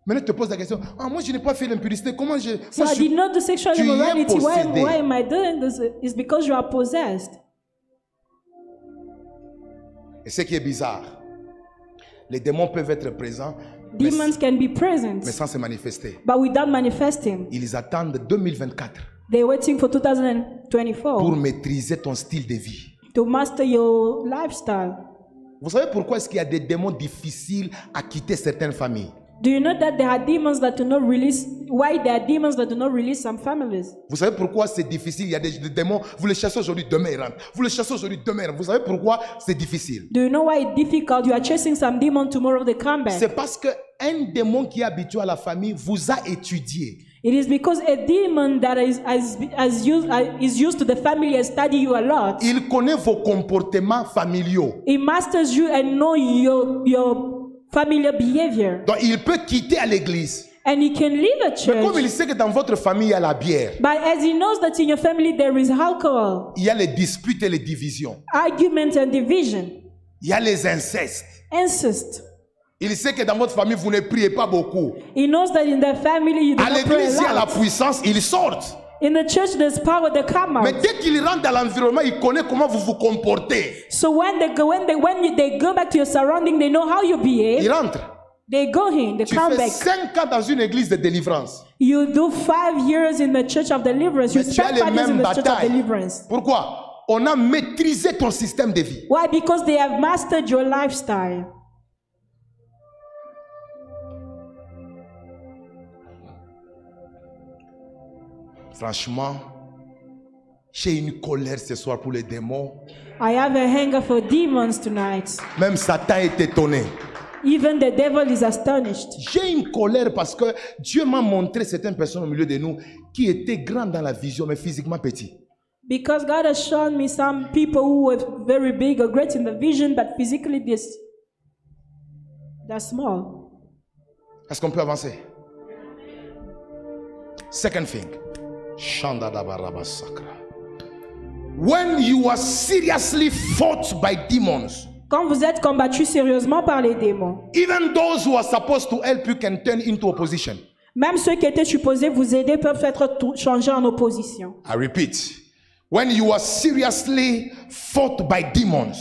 Maintenant, tu te poses la question. Ah, moi, je n'ai pas fait l'impudicité. Comment je. So Moi, I did not do sexual tu es immorality. possédé. Why am I doing this? It's because you are possessed. Et ce qui est bizarre, les démons peuvent être présents, Demons can be present, mais sans se manifester. but without manifesting. Ils attendent 2024 They're waiting for 2024 pour maîtriser ton style de vie. to master your lifestyle. Vous savez pourquoi est-ce qu'il y a des démons difficiles à quitter certaines familles? Do you know that there are demons that do not release? Why there are demons that do not release some families? Vous savez pourquoi c'est difficile? Il y a des démons, vous les chassez aujourd'hui, demain ils rentrent. Vous les chassez aujourd'hui, demain ils rentrent. Vous savez pourquoi c'est difficile? Do you know why it's difficult? You are chasing some demon, tomorrow they come back. C'est parce qu'un démon qui est habitué à la famille vous a étudié. It is because a demon that is used to the family and study you a lot. Il connaît vos comportements familiaux. He masters you and know your familiar behavior. Donc il peut quitter à l'église. And he can leave a Mais comme il church. sait que dans votre famille il y a la bière, But as he knows that in your family there is alcohol, il y a les disputes et les divisions, argument and division, il y a les incestes. incest. Il sait que dans votre famille vous ne priez pas beaucoup. He knows that in the family you do À not pray l'église il y a a la lot. puissance, ils sortent. In the church there's power that come Mais out. dès qu'il rentre dans l'environnement, il connaît comment vous vous comportez. So when they go back to your surrounding, they know how you behave. Il rentre. They go in, they Tu come fais back. 5 ans dans une église de délivrance. You do 5 years in the church of deliverance. You Mais tu as spend les 5 years in mêmes the church of batailles. deliverance. Pourquoi? On a maîtrisé ton système de vie. Why? Because they have mastered your lifestyle. Franchement, J'ai une colère ce soir pour les démons. I have a hunger for demons tonight. Même Satan est étonné. Even the devil is astonished. J'ai une colère parce que Dieu m'a montré certaines personnes au milieu de nous qui étaient grandes dans la vision mais physiquement petits. Because God has shown me some people who were very big or great in the vision, but physically they're small. Est-ce qu'on peut avancer? Second thing. When you are seriously fought by demons, Quand vous êtes combattu sérieusement par les démons, even those who are supposed to help you can turn into opposition. même ceux qui étaient supposés vous aider peuvent être changés en opposition. I repeat. When you are seriously fought by demons,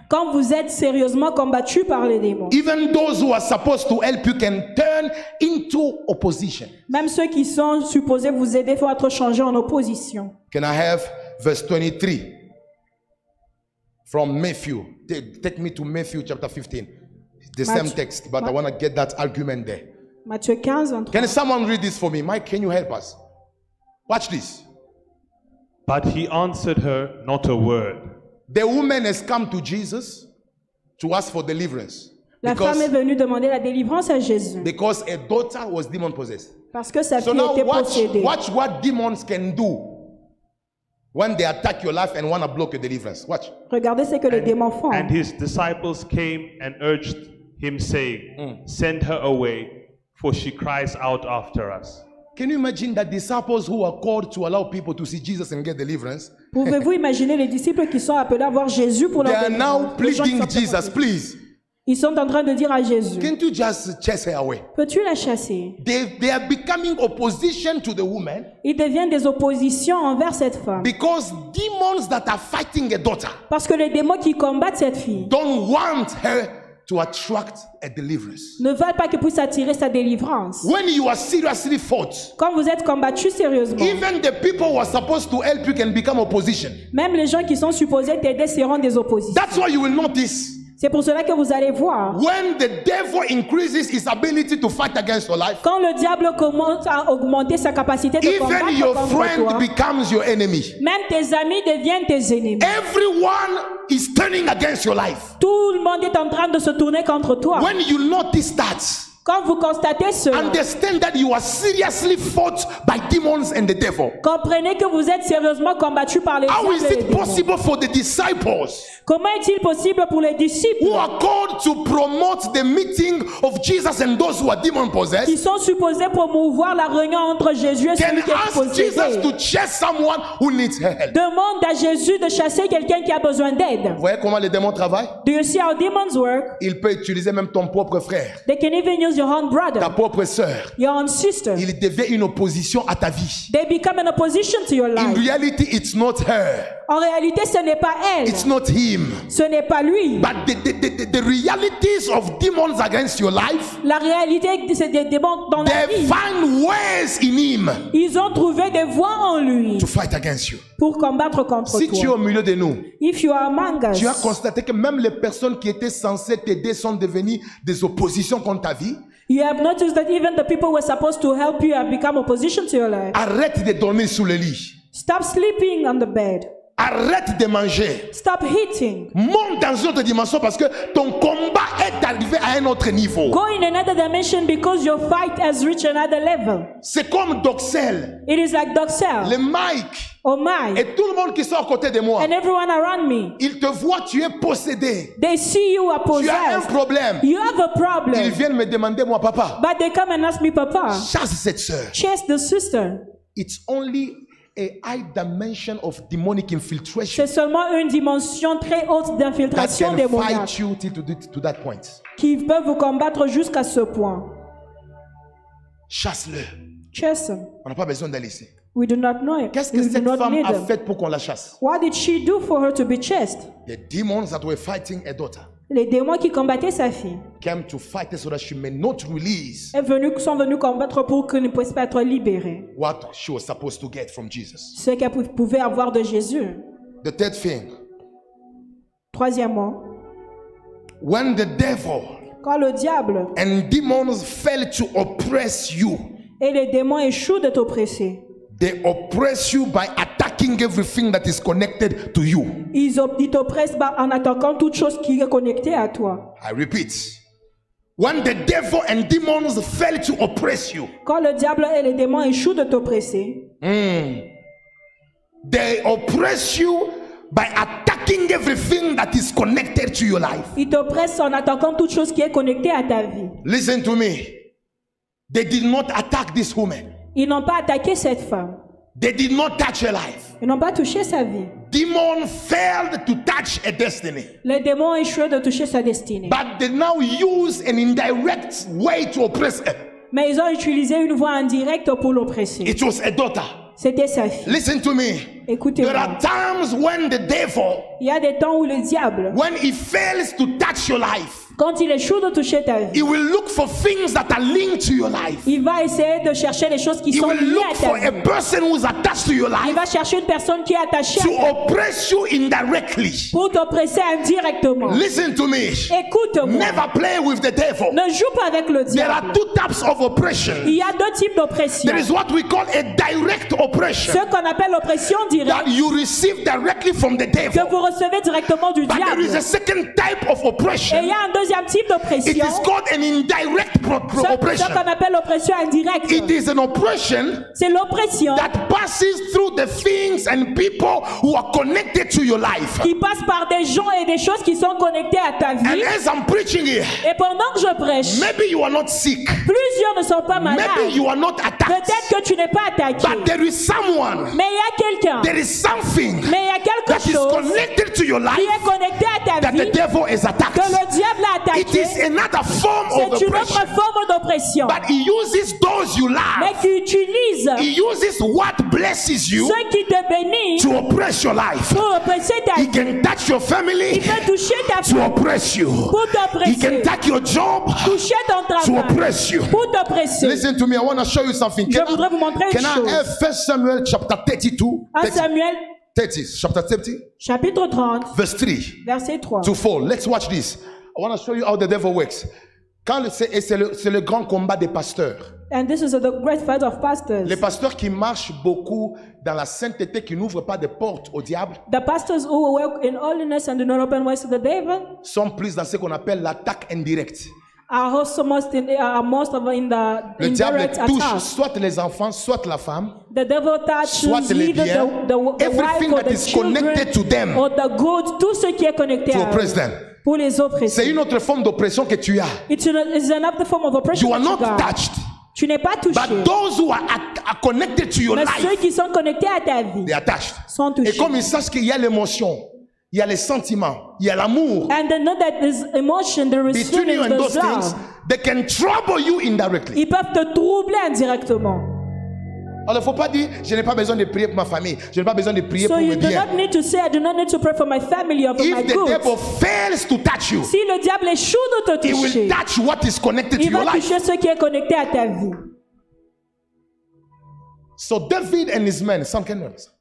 Quand vous êtes sérieusement combattu par les démons, even those who are supposed to help you can turn into opposition. même ceux qui sont supposés vous aider peuvent être changés en opposition. Can I have verse 23 from Matthew? Take me to Matthew chapter 15. The same text, but I want to get that argument there. Matthieu 15, 23. Can someone read this for me? Mike, can you help us? Watch this. But he answered her not a word. The woman has come to Jesus to ask for deliverance. La femme est venue demander la délivrance à Jésus Because a daughter was demon possessed. parce que sa So fille now était possédée. watch what demons can do when they attack your life and want to block your deliverance. Watch. Regardez ce que les démons font. And his disciples came and urged him, saying, Send her away, for she cries out after us. Can you imagine that disciples who are called to allow people to see Jesus and get deliverance? Pouvez-vous imaginer les disciples qui sont appelés à voir Jésus pour They leur are now délivrance? Les gens qui pleading sont Jesus, please. Ils sont en train de dire à Jésus, Can't you just chase her away? peux-tu la chasser? They are becoming opposition to the woman Ils deviennent des oppositions envers cette femme. because demons that are fighting a daughter Parce que les démons qui combattent cette fille don't want her to attract a deliverance. ne veulent pas qu'elle puisse attirer sa délivrance. When you are seriously fought, Quand vous êtes combattu sérieusement, even the people who are supposed to help you can become opposition. même les gens qui sont supposés t'aider seront des oppositions. That's why you will notice C'est pour cela que vous allez voir, when the devil increases his ability to fight against your life, quand le diable commence à augmenter sa capacité de even combattre your contre friend toi, becomes your enemy. même tes amis deviennent tes ennemis. Everyone is turning against your life. Tout le monde est en train de se tourner contre toi. When you notice that, Quand vous constatez cela, understand that you are seriously fought by demons and the devil. comprenez que vous êtes sérieusement combattu par les How diables is et les it démons. possible for the disciples Comment est-il possible pour les disciples who are called to promote the meeting of Jesus and those who are demon qui possessed sont supposés promouvoir la réunion entre Jésus et can celui qui est ask Jesus possédé? to chase someone who needs help? Demande à Jésus de chasser quelqu'un qui a besoin d'aide. Vous voyez comment les démons travaillent? Do you see how demons work? Il peut utiliser même ton propre frère, They can even use your own ta brother, propre sœur. your own sister. Il devient une opposition à ta vie. They become an opposition to your In life. reality, it's not her. En réalité, ce n'est pas elle. It's not him. Ce n'est pas lui. But the realities of demons against your life, La réalité, c'est des démons dans la they vie. find ways in him Ils ont trouvé des voies en lui to fight against you. pour combattre contre Si tu es toi. au milieu de nous, If you are among us, tu as constaté que même les personnes qui étaient censées t'aider sont devenues des oppositions contre ta vie. you have noticed that even the people who were supposed to help you have become opposition to your life. Arrête de dormir sous le lit. Stop sleeping on the bed. Arrête de manger. Stop eating. Monte dans une autre dimension parce que ton combat est arrivé à un autre niveau. Go in another dimension because your fight has reached another level. C'est comme Doxel, It is like Doxel, le Mike oh my, et tout le monde qui sont à côté de moi. and everyone around me. Ils te voient, tu es possédé. They see you are Tu as un possessed. problème. You have a Ils problem. viennent me demander, moi, papa, But they come and ask me, Papa, chasse cette sœur. chase the sister. It's only a high dimension of demonic infiltration C'est seulement une dimension très haute that d'infiltration can démoniaque fight you to that point. qui peut vous combattre jusqu'à ce point. Chasse-le. Chase them. On n'a pas besoin d'aller ici. We do not know it. Qu'est-ce que We do cette not femme need a them. fait pour qu'on la chasse? What did she do for her to be chased? The demons that were fighting a daughter Les démons qui combattaient sa fille came to fight her so that she may not release sont venus combattre pour qu'elle ne puisse pas être libérée. what she was supposed to get from Jesus. Ce qu'elle pouvait avoir de Jésus. The third thing, Troisièmement, when the devil quand le diable and demons fail to oppress you, et les démons échouent de t'oppresser, They oppress you by attacking everything that is connected to you. Ils t'oppressent en attaquant toute chose qui est connectée à toi. I repeat. When the devil and demons fail to oppress you, Quand le diable et les démons échouent de t'oppresser, they oppress you by attacking everything that is connected to your life. ils t'oppressent en attaquant toute chose qui est connectée à ta vie. Listen to me. They did not attack this woman. Ils n'ont pas attaqué cette femme. They did not touch her life. Ils n'ont pas touché sa vie. Demon failed to touch her destiny. Les démons ont échoué de toucher sa destinée. But they now use an indirect way to oppress her. Mais ils ont utilisé une voie indirecte pour l'oppresser. It was a daughter. C'était sa fille. Listen to me. Écoutez-moi. There are times when the devil, Il y a des temps où le diable, when he fails to touch your life, quand il échoue de toucher ta vie, he will look for things that are linked to your life. il va essayer de chercher les choses qui He sont will liées look à ta for a vie. person who is attached to your Il life va chercher une personne qui est attachée to à ta vie oppress you indirectly. pour t'oppresser indirectement. Listen to me. Écoute-moi. Never play with the devil. Ne joue pas avec le There are diable. two types of oppression. Il y a deux types d'oppression. There is what we call a direct oppression Ce qu'on appelle l'oppression directe, that you receive directly from the que devil. vous recevez directement du But there diable. is a second type of Et oppression. il y a un deuxième type It d'oppression, is called an indirect ce oppression. qu'on appelle l'oppression indirecte. It is an oppression C'est l'oppression that passes through the things and people who are connected to your life. qui passe par des gens et des choses qui sont connectés à ta And vie. as I'm preaching here, Et pendant que je prêche, maybe you are not sick, plusieurs ne sont pas maybe malades. you are not attacked, Peut-être que tu n'es pas attaqué. but there is someone, Mais il y a quelqu'un. there is something Mais il y a quelque that is chose connected to your qui life est connecté à ta that the vie devil is que attacked. le diable a It attaqué. is another form of C'est une autre oppression, forme d'oppression. but he uses those you Mais love. qui utilise He uses what blesses you ceux qui te bénissent to oppress your life. pour oppresser ta He vie. can touch your family Il peut toucher ta to vie oppress you. pour He can t'oppresser. take your job Toucher ton to travail oppress you. pour t'oppresser. Listen to me, I want to show you something. Je voudrais vous montrer une can I chose. have 1 Samuel chapter 32, 1 Samuel, 30, chapter 30, chapitre 30, verse 3 verset 3. to 4. Let's watch this. I want to show you how the devil works. C'est le grand combat des pasteurs. And this is the great fight of pastors. Les pasteurs qui marchent beaucoup dans la sainteté, qui n'ouvrent pas de portes au diable, The pastors who work in holiness and do not open ways to the devil sont plus dans ce qu'on appelle l'attaque indirecte. are also most in the Le diable indirect touche attack. soit les enfants, soit la femme, The devil touches soit les either biens, the wife everything or that the is children connected to them or the goods, tout ce qui est connecté to à oppress eux, them. pour les C'est oppresser. une autre forme d'oppression que tu as. It's another form of oppression You are that not you got. touched. Tu n'es pas touché. But those who are connected to your Mais ceux life, qui sont connectés à ta vie they are touched. sont touchés. Et comme ils sachent qu'il y a l'émotion, il y a les sentiments, il y a l'amour And they know that there's emotion, there is between you feelings, and there's those things, love. they can trouble you indirectly. Ils peuvent te troubler indirectement. Alors, il ne faut pas dire, je n'ai pas besoin de prier pour ma famille, je n'ai pas besoin de prier So pour you mes do biens. not need to say, I do not need to pray for my family or for my If the goods. devil fails to touch you, Si le diable échoue de te he will toucher, touch what is connected to il your va life. toucher ce qui est connecté à ta vie. So David and his men, some can understand.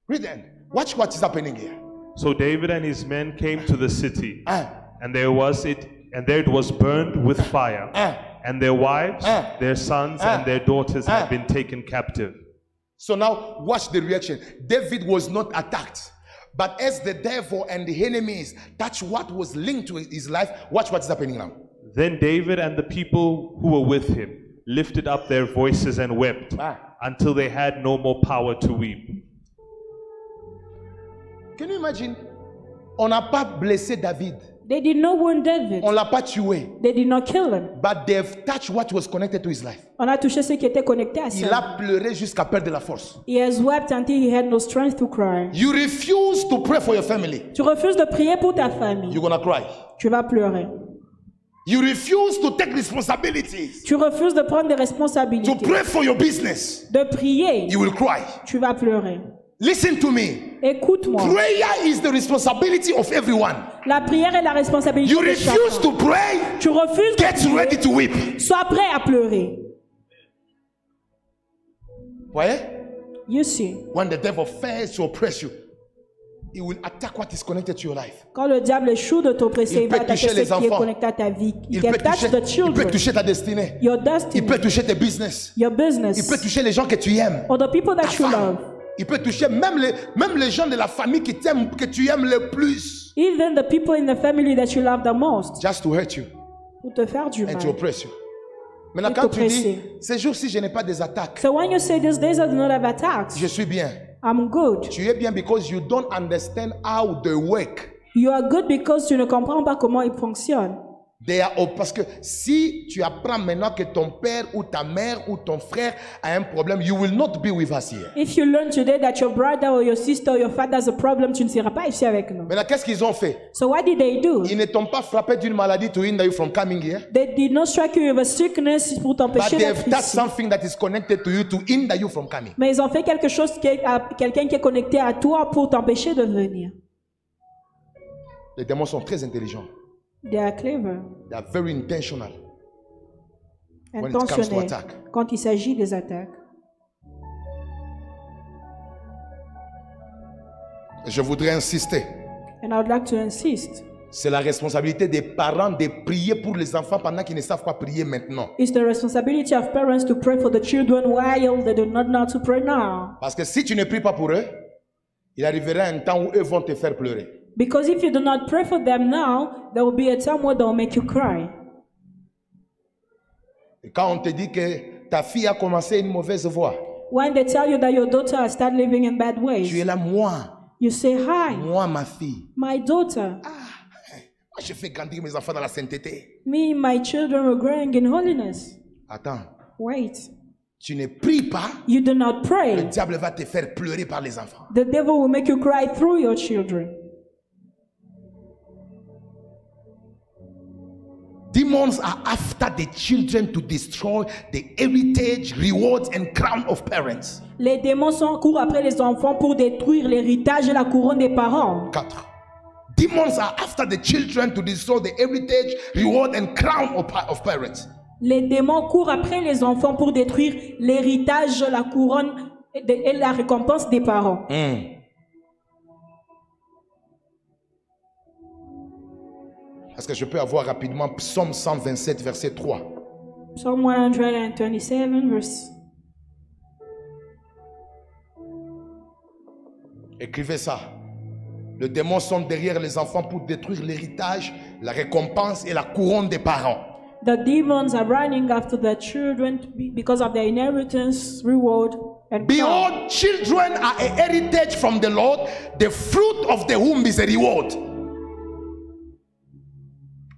Read then. Watch what is happening here. So David and his men came to the city, Ah. and there it was burned with fire, and their wives, Ah. their sons, Ah. and their daughters Ah. had been taken captive. So now watch the reaction. David was not attacked. But as the devil and the enemies touch what was linked to his life, watch what's happening now. Then David and the people who were with him lifted up their voices and wept until they had no more power to weep. Can you imagine? On n'a pas blessé David. They did not wound David. On l'a pas tué. They did not kill him. But they've touched what was connected to his life. On a touché ce qui était connecté à Il ça. a pleuré jusqu'à perdre la force. He has wept until he had no strength to cry. You refuse to pray for your family. Tu refuses de prier pour ta famille. You're going to cry. Tu vas pleurer. You refuse to take responsibilities. Tu refuses de prendre des To responsabilités. pray for your business. De prier. You will cry. Tu vas pleurer. Listen to me. Écoute-moi. Prayer is the responsibility of everyone. La prière est la responsabilité You de refuse chacun. to pray. Tu refuses de Get prier. ready to weep. Sois prêt à pleurer. Voyez? You see. When the devil fails to oppress you. he will attack what is connected to your life. Quand le diable échoue de t'oppresser, Il il va peut attaquer toucher les ce qui est enfants. connecté à ta vie. Il can peut, touch toucher, the il peut children, toucher ta destinée. your Il destiny, peut toucher tes business. your Il peut business, toucher les gens que tu aimes. or the people Ta that you femme. love. Il peut toucher même les gens de la famille qui t'aiment, que tu aimes le plus. Even the people in the family that you love the most. Just to hurt you Pour te faire du and to mal. oppress you. Maintenant, Et quand tu dis, t'oppresser. ces jours-ci, je n'ai pas des attaques, So when you say these days I do not have attacks, je suis bien. I'm good. Tu es bien because you don't understand how they work. You are good because tu ne comprends pas comment ils fonctionnent. Parce que si tu apprends maintenant que ton père ou ta mère ou ton frère a un problème, you will not be with us here. If you learn today that your brother or your sister or your father has a problem, tu ne seras pas ici avec nous. Maintenant, qu'est-ce qu'ils ont fait? So what did they do? Ils ne t'ont pas frappé d'une maladie to hinder you from coming here. They did not strike you with a sickness pour But t'empêcher they have d'être touched ici. something that is connected to you to hinder you from coming. Mais ils ont fait quelque chose à quelqu'un qui est connecté à toi pour t'empêcher de venir. Les démons sont très intelligents. They are clever, They are very intentional. When it comes to intentionnels attack. quand il s'agit des attaques. Je voudrais insister. And I would like to insist, C'est la responsabilité des parents de prier pour les enfants pendant qu'ils ne savent pas prier maintenant. it's the responsibility of parents to pray for the children while they do not know to pray now. Parce que si tu ne pries pas pour eux, il arrivera un temps où eux vont te faire pleurer. Because if you do not pray for them now, there will be a time where they will make you cry. Et quand on te dit que ta fille a commencé une mauvaise voie, When they tell you that your daughter has started living in bad tu es ways, là, moi, you say, hi, ma fille. my daughter. Moi, je fais grandir mes enfants dans la sainteté. Me, my children are growing in holiness. Attends, Wait, tu ne pries pas, you do not le pray. diable va te faire pleurer par les enfants. The devil will make you cry through your children. Demons are after the children to destroy the heritage, rewards, and crown of parents. Les démons sont en cours après les enfants pour détruire l'héritage et la couronne des parents. 4. Demons are after the children to destroy the heritage, reward, and crown of parents. Les démons courent après les enfants pour détruire l'héritage, la couronne et la récompense des parents. Est-ce que je peux avoir rapidement Psaume 127, verset 3? Psalm 127, verse. Écrivez ça. Les démons sont derrière les enfants pour détruire l'héritage, la récompense et la couronne des parents. The demons are running after the children because of their inheritance, reward, and crown. Behold, children are a heritage from the Lord. The fruit of the womb is a reward.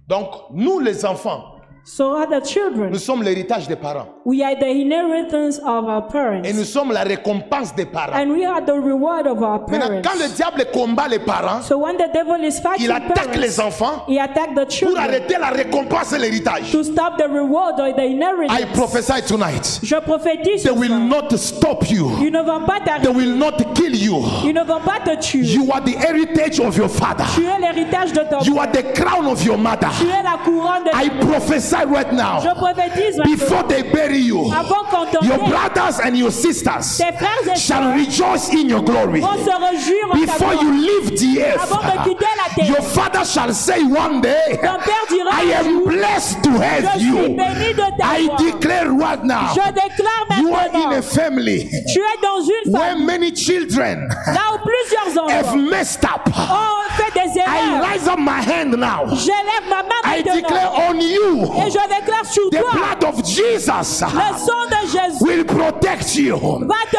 Donc, nous les enfants, So are the children. nous sommes l'héritage des parents. We are the inheritance of our parents. Et nous sommes la récompense des parents. And we are the reward of our Maintenant, parents. quand le diable combat les parents, So when the devil is fighting il attaque parents, les enfants he attacks the pour children arrêter la récompense et l'héritage. to stop the reward or the inheritance. I prophesy tonight. Je prophétise They ce will soir. not stop you. Ils ne vont pas They t'arrêter. will not kill you. Ils ne vont pas te tuer. You are the heritage of your father. Tu es l'héritage de ton You are père. the crown of your mother. Tu es la couronne de I ton prophesy right now. Je prophétise maintenant. Before they bury you, Avant qu'on your t'enterre, brothers and your sisters tes frères et shall sœurs rejoice in your glory. vont se réjouir en ta Before gloire. you leave the Avant de earth, quitter la terre, your father shall say one day, ton père dira I un am jour, blessed to have je suis you. béni de ta I voix. declare right now, Je déclare you are in maintenant, a family tu es dans une where famille many children là où plusieurs have enfants messed up. ont fait des I erreurs. rise up my hand now. J'élève ma main I declare maintenant on you, et je déclare sur the toi, blood of Jesus le sang de Jésus will protect you. va te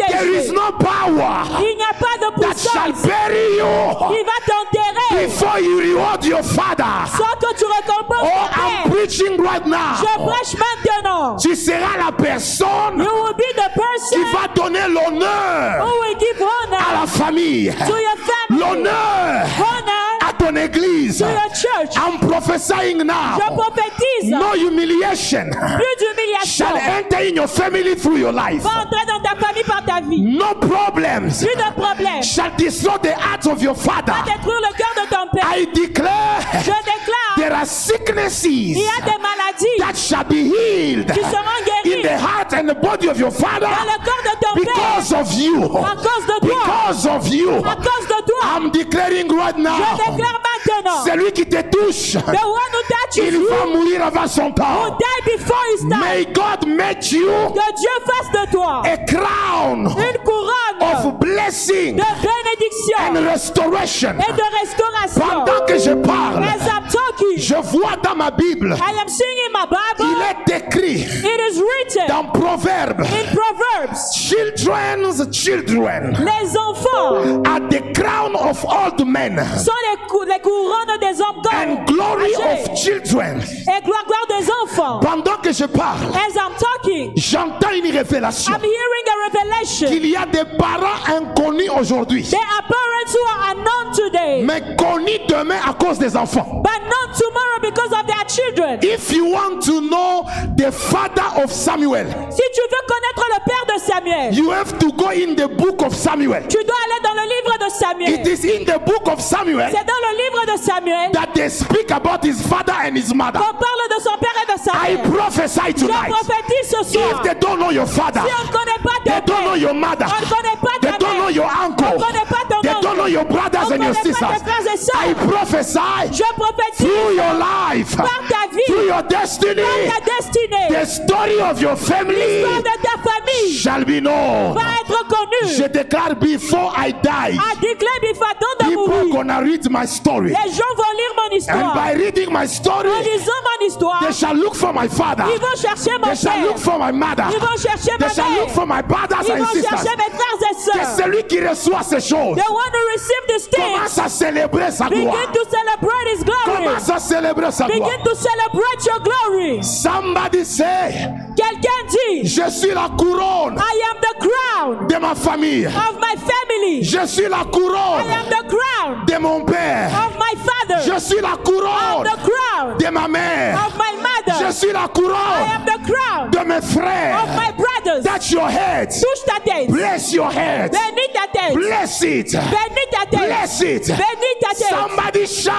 There is protéger. no power Il n'y a pas de that shall puissance bury you qui va t'enterrer before you reward your father. sans que tu récompenses Oh, ton I'm père. preaching right Je now. prêche maintenant. Tu seras la personne You will be the qui person va donner l'honneur who will give à honor la famille, to your family, l'honneur honor à ton église. to your church. I'm prophesying Je now. prophétise No humiliation plus d'humiliation shall enter in your family through your life. va entrer dans ta famille par ta vie. No problems Plus de problème. shall destroy the heart of your father. Va détruire le cœur de ton père. I declare Je déclare, there are sicknesses il y a des maladies that shall be healed qui seront in guéries the heart and the body of your father dans le corps de ton père because of you. à cause de toi, because of you, à cause de toi, I'm declaring right je now, déclare maintenant, celui qui te touche, the one who touches il you va mourir avant son will temps. die before his time. May God make you Que Dieu fasse de toi a crown une couronne of blessing de bénédiction and restoration. et de restauration. Pendant que je parle, As I'm talking, je vois dans ma Bible, I am seeing in my Bible, il est écrit it is written dans Proverbes, in Proverbs, children's children les enfants are the crown of old men, sont les couronnes des hommes and glory âgés, of children. et gloire des enfants. Pendant que je parle, As I'm talking, j'entends une révélation I'm hearing a revelation. qu'il y a des parents inconnus aujourd'hui, There are parents who are unknown today, mais connus demain à cause des enfants. but not tomorrow because of their children. If you want to know the father of Samuel, Si tu veux connaître le père de Samuel, you have to go in the book of Samuel. tu dois aller dans le livre de It Samuel. is in the book of Samuel C'est dans le livre de Samuel that they speak about his father and his mother. qu'on parle de son père et de sa I mère. prophesy Je tonight. prophétise ce If soir. they don't know your father, Si on ne connaît pas they ton don't know père, your mother, on ne connaît pas they ta don't know mère, your uncle, on ne connaît pas ton they don't know oncle, your brothers on and ne your connaît pas sisters, tes frères et sœurs. I prophesy Je prophétise through your life, par ta vie, through your destiny, par ta destinée, the story of your family l'histoire de ta famille shall be known. va être connue. Je déclare before I die, A déclaré avant de people are mourir. gonna read my story, Les gens vont lire mon and histoire. by reading my story, En lisant mon histoire, they shall look for my father, ils vont chercher mon they shall père. look for my mother, Ils vont chercher ma they shall look mère. for my brothers Ils and vont sisters. chercher mes frères et Que sœurs. celui qui reçoit ces choses The one who received this thing commence à célébrer sa gloire. begin to celebrate his glory. Commence à célébrer sa gloire. Begin to celebrate your glory. Somebody say, Quelqu'un dit, je suis la couronne I am the crown de ma famille. of my family. Je suis la I couronne am the crown de mon père. of my father. Je suis la I am couronne the crown de ma mère. of my mother. Je suis la I couronne am the crown de mes of frères. my brothers. Touch your head. Touche ta tête. Bless your head. Bénis ta tête. Bless it. Bénis ta tête. Bless it. Bénis ta tête. Somebody shout.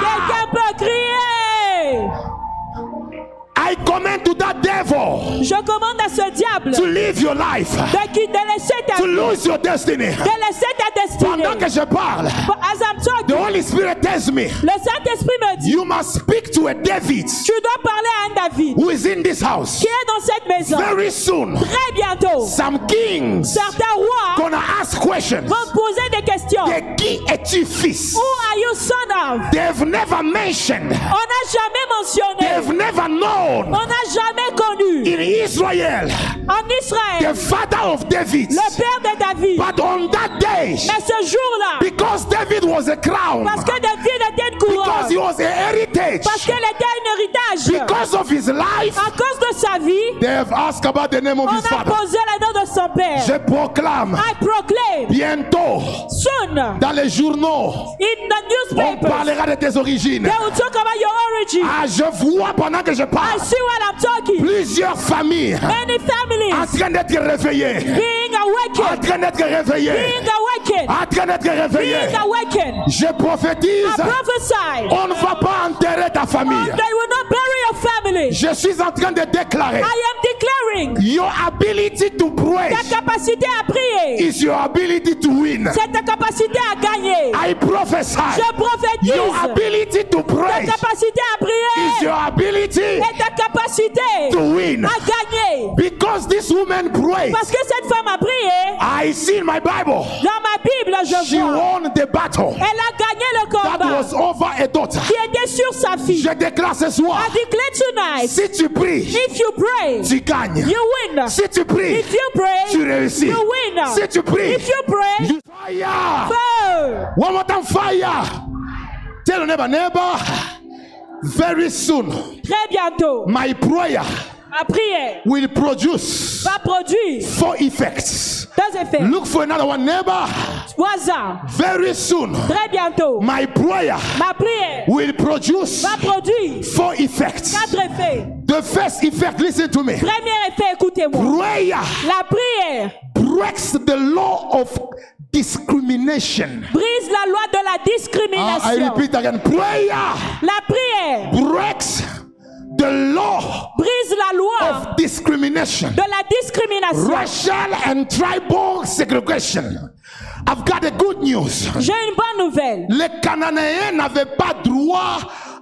Quelqu'un peut crier. I command to that devil Je commande à ce diable to live your life, de laisser ta to vie, lose your destiny. de laisser ta destinée. Pendant que je parle, As I'm the talking, Holy Spirit tells me, le Saint-Esprit me dit, you must speak to a David tu dois parler à un David who is in this house. qui est dans cette maison. Very soon, Très bientôt, some kings certains rois gonna ask questions. vont poser des questions. De qui es-tu fils? Who are you son of? They've never mentioned, On n'a jamais mentionné, they've never known on n'a jamais connu in Israel en the Israël father of David. le père de David. But on that day, Mais ce jour-là, because David was a crown, parce que David était une because he couronne, was a heritage, parce qu'elle était un héritage, because of his life, à cause de sa vie, they have asked about the name of on his a father. posé le nom de son père. Je proclame I proclaim bientôt soon dans les journaux, in the on newspapers parlera de tes origines. they will talk about your origin. Ah, je vois pendant que je I parle see what I'm talking. plusieurs familles Many en families train d'être réveillées, being en awakened, train d'être réveillées, being awakened, en train d'être réveillées. being awakened. Je I prophétise, prophesy on ne va pas enterrer ta famille. they will not bury your family. Je suis en train de déclarer, I am declaring your ability to pray ta capacité à prier, is your ability to win. c'est ta capacité à gagner. I prophesy, Je prophétise your ability to ta pray capacité à is prier your ability et ta capacité to win. à gagner. Because this woman prayed, Parce que cette femme a prié, I see in my Bible, dans ma Bible, je she vois, won the battle elle a gagné le that combat was over a daughter. qui était sur sa fille. Je déclare ce soir, I declare tonight, si tu pries, if you pray, tu gagnes. you win. Si tu pries, If you pray, tu réussis. you win. Si tu pries, If you pray, you fire. fire. One more time, fire. Tell your neighbor, very soon, Très bientôt, my prayer ma prière will produce va produire 4 effects. deux effets. Look for another one, neighbor. Voisin, Very soon, très bientôt, my prayer ma prière will produce va produire 4 effects. 4 effets. The first effect, listen to me. Premier effet, écoutez-moi. Prayer La prière breaks the law of discrimination. brise la loi de la I discrimination. repeat again. Prayer La prière breaks the law brise la loi of discrimination, de la discrimination, racial and tribal segregation. I've got the good news. j'ai une bonne nouvelle. Les Cananéens n'avaient pas droit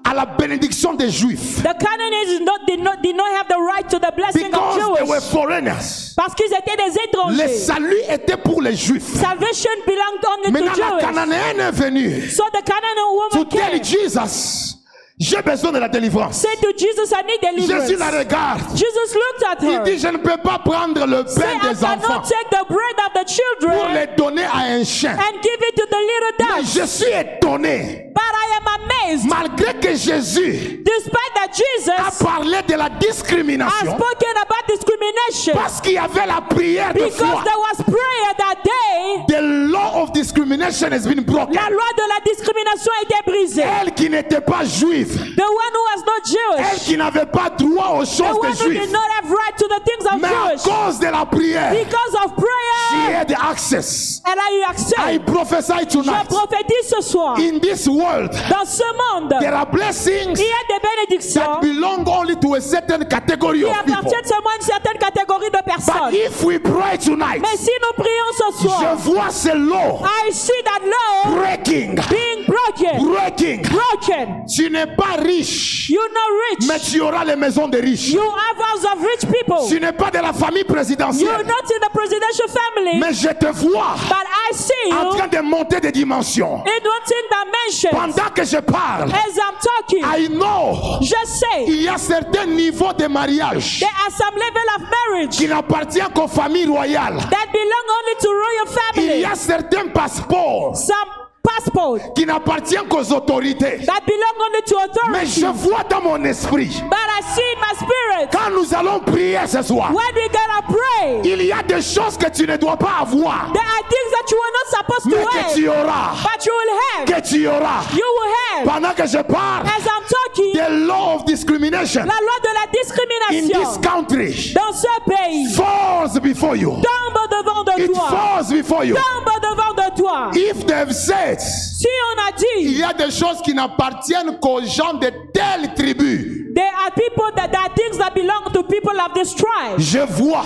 à la bénédiction des Juifs The Canaanites did not have the right to the blessing of because they were Jewish. foreigners. Parce qu'ils étaient des Le étrangers. salut était pour les Juifs. Salvation belonged only Maintenant, to la Jewish. Cananéenne est venue So the Canaanite to woman tell came. Jesus, j'ai besoin de la délivrance. Said to Jesus, I need Jésus la deliverance. regarde. Jesus looked at Il her. dit, je ne peux pas prendre le Say, pain I des enfants cannot take the bread of the pour children les donner à un chien. and give it to the little Mais dogs. je suis étonné. But I am amazed. Malgré que Jésus Despite that a Jesus parlé de la has discrimination, spoken about discrimination, parce qu'il y avait la prière de because foi, there was prayer that day, the law of discrimination has been broken. la loi de la discrimination a été brisée. Elle qui n'était pas juive, The one who was not elle Jewish, qui n'avait pas droit aux the choses one des who did juifs, not have right to the things of mais à Jewish, cause de la prière, because of she prayer, had access. elle a eu I accès. prophesy Je tonight, prophétise ce soir, in this world, dans ce monde, there are blessings il y a des bénédictions that belong only to a certain category qui of people. appartiennent seulement à une certaine catégorie de But personnes. if we pray tonight, Mais si nous prions ce je soir, vois ce law I see that law breaking, being broken. breaking. Broken. Tu n'es pas riche, You're not mais rich. tu auras les maisons des riches. You have house of rich people. Tu n'es pas de la famille You're présidentielle, not in the presidential family. mais je te vois But I see en you train de monter des dimensions. in certain dimensions. Pendant que je parle, As I'm talking, I know je sais il y a certains niveaux de mariage there are some level of marriage qui n'appartiennent qu'aux familles royales. that belong only to royal Il y family. a certains passeports Some passport qui n'appartiennent qu'aux autorités. that belong only to Mais authority. je vois dans mon esprit, But I see in my spirit, quand nous allons prier ce soir, when we gonna pray, il y a des choses que tu ne dois pas avoir, there are things that you are not supposed mais to que have, tu auras, but you will have. que tu auras. You will have. Pendant que je parle, As I'm talking, the law of discrimination la loi de la in this discrimination country dans ce pays falls before you. tombe devant de It toi. falls before you. Tombe devant de toi. If they've said, Si on a il dit, y a des choses qui n'appartiennent qu'aux gens de telle tribu, there are people that there are things that belong to people of this tribe. je vois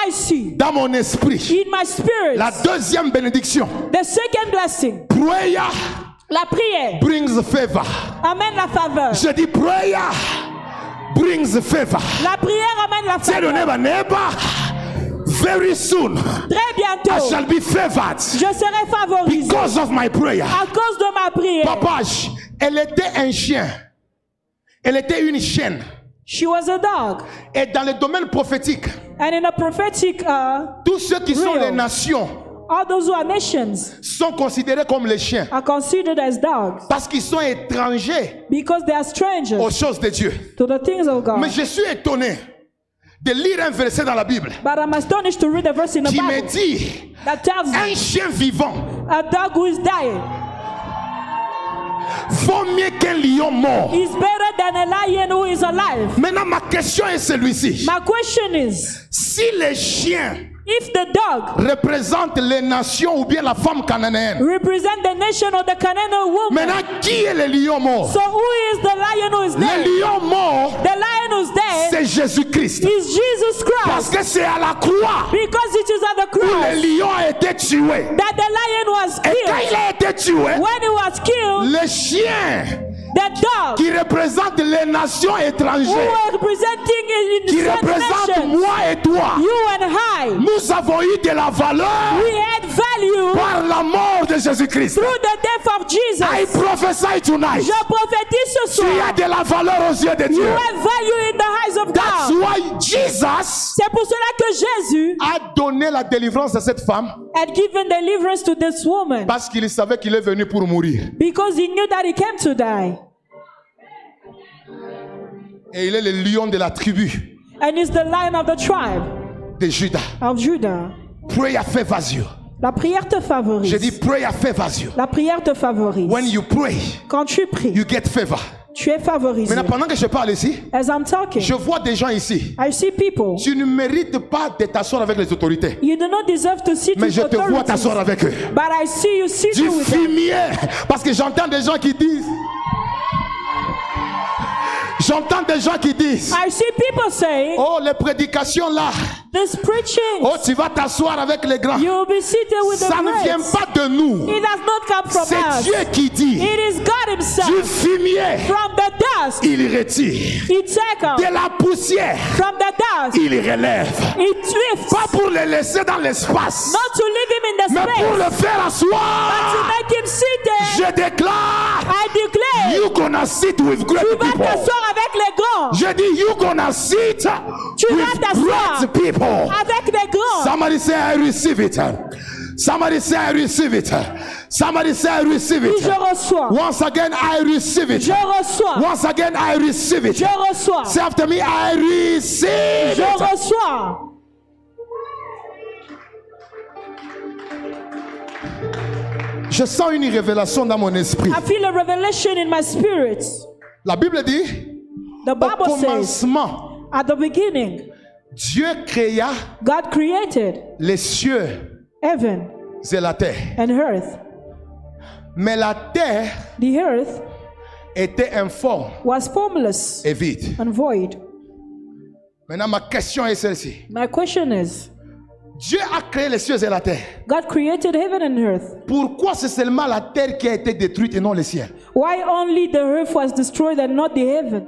I see dans mon esprit in my spirit la deuxième bénédiction. the second blessing, Prayer la prière brings favor. amène la faveur. Je dis prayer brings favor. La prière amène la Tell your faveur. neighbor, very soon Très I bientôt, shall be favored je serai favorisé because of my prayer. à cause de ma prière. Papa, elle était un chien. Elle était une chienne. She was a dog. Et dans le domaine prophétique, And in a prophetic, tous ceux qui sont Real. les nations all those who are nations sont considérés comme les chiens are considered as dogs parce qu'ils sont étrangers because they are strangers aux choses de Dieu. to the things of God. Mais je suis étonné de lire un verset dans la Bible But I'm astonished to read a verse in the qui me Bible dit that tells un me chien vivant a dog who is dying vaut mieux qu'un lion mort. is better than a lion who is alive. Maintenant, ma question est celui-ci. My question is, Si les chiens if the dog représentent les nations ou bien la femme cananéenne, represent the nation of the Canaanite woman, maintenant, qui est le lion mort? so who is the lion who is Le dead? lion mort, The lion who's dead c'est Jésus-Christ. is Jesus Parce Christ, que c'est à la croix because it is at the où le cross lion a été tué. that the lion was Et quand killed. il a été tué, When he was killed, le chien the dog qui représente les nations who étrangères, were representing in qui certain représente nations, moi et toi, you and I, nous avons eu de la valeur we had value par la mort de Jésus-Christ. through the death of Jesus. I prophesy tonight. Je prophétise ce Tu as soir. de la valeur aux yeux de You Dieu. have value in the eyes of That's God. why Jesus C'est pour cela que Jésus a donné la délivrance à cette femme had given deliverance to this woman parce qu'il savait qu'il est venu pour mourir. because he knew that he came to die. Et il est le lion de la tribu And he's the lion of the tribe de Judas. of Judah. Prayer favors you. La prière te Je favorise. dis prayer favors you. La prière te favorise. When you pray, Quand tu pries, you get favor. tu es favorisé. Maintenant, pendant que je parle ici, As I'm talking, je vois des gens ici. I see people. Tu ne mérites pas de t'asseoir avec les autorités. You do not deserve to sit Mais with je te vois authorities. t'asseoir avec eux. But I see you Du sitting with them. fumier. Parce que j'entends des gens qui disent, J'entends des gens qui disent, I see people saying, oh, les prédications là, this preaching, oh, tu vas t'asseoir avec les grands. you will be seated with the Ça ne vient greats. pas de nous. It does not come from C'est us. Dieu qui dit, It is God himself. du fumier, From the dust, il retire. he takes. De la poussière, From the dust, il relève. he lifts. Pas pour le laisser dans l'espace, Not to leave him in the mais pour space, le faire but to asseoir. make him seated. Je déclare, I declare, you gonna sit with great tu vas people. t'asseoir avec les grands. Je dis, you gonna sit Tu vas with t'asseoir great people. avec les grands. Somebody say, I receive it. Somebody say, I receive it. Somebody say, I receive Oui, it. je reçois. Once again, I receive it. Je reçois. Once again, I receive it. Je reçois. Say after me, I receive Je it. reçois. Je sens une révélation dans mon esprit. I feel a revelation in my spirit. La Bible dit, The au Bible says, commencement, at the beginning, Dieu créa God created les cieux heaven et la terre. and earth. Mais la terre The earth était informe was formless et vide. and void. Maintenant, ma question est celle-ci. My question is, Dieu a créé les cieux et la terre. God created heaven and earth. Pourquoi c'est seulement la terre qui a été détruite et non le ciel? Why only the earth was destroyed and not the heaven?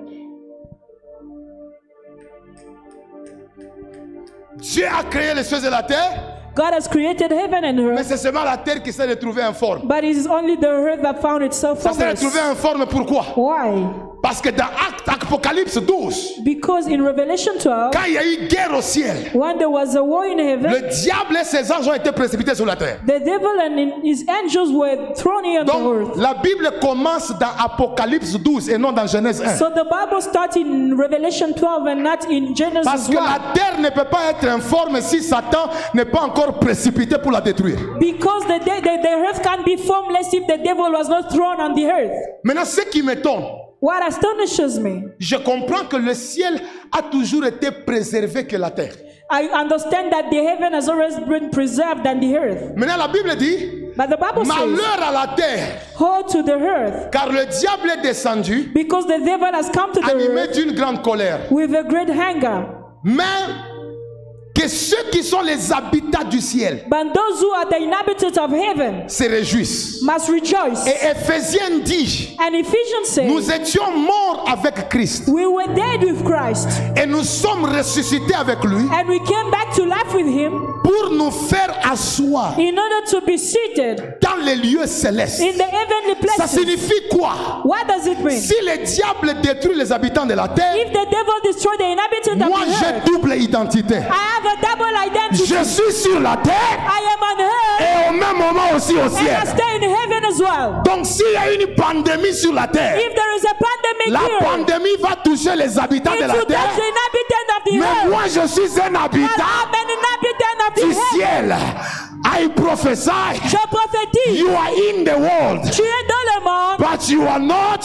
Dieu a créé les cieux et la terre, God has created heaven and mais earth, c'est seulement la terre qui s'est retrouvée informe. but it is only the earth that found itself Ça s'est formless. retrouvé informe pourquoi? Why? Parce que dans Apocalypse 12, Because in Revelation 12, quand il y a eu guerre au ciel, when there was a war in heaven, le diable et ses anges ont été précipités sur la terre. the devil and his angels were thrown here on the Donc, earth. la Bible commence dans Apocalypse 12 et non dans Genèse 1. So the Bible starts in Revelation 12 and not in Parce Genesis que 1. la terre ne peut pas être informe si Satan n'est pas encore précipité pour la détruire. Because the earth can't be formless if the devil was not thrown on the earth. Maintenant, ce qui m'étonne, What astonishes me, je comprends que le ciel a toujours été préservé que la terre. I understand that the heaven has always been preserved than the earth. Maintenant, la Bible dit, But the Bible says, malheur à la terre, "Woe to the earth, car le diable est descendu, because the devil has come to the animé earth d'une grande colère. with a great anger. Mais que ceux qui sont les habitants du ciel But those who are the inhabitants of heaven se réjouissent. must rejoice." Et Éphésiens dit, And Ephesians nous says, étions morts avec Christ "We were dead with Christ, et nous sommes ressuscités avec lui and we came back to life with him pour nous faire asseoir in order to be seated dans les lieux célestes. in the heavenly Ça places." signifie quoi? What does it mean? Si le diable détruit les habitants de la terre, If the devil destroyed the inhabitants moi of the j'ai earth, double identité. I have a double identity. Je suis sur la terre I am on earth et au même moment aussi au and I ciel. stay in heaven as well. Donc s'il y a une pandémie sur la terre, If there is a pandemic la here, pandémie va toucher les habitants it de la will touch terre. the inhabitants of the Mais earth. moi je suis un And habitant I'm an inhabitant of the du earth. ciel. I prophesy. Je prophétise. You are in the world, Tu es dans le monde, but you are not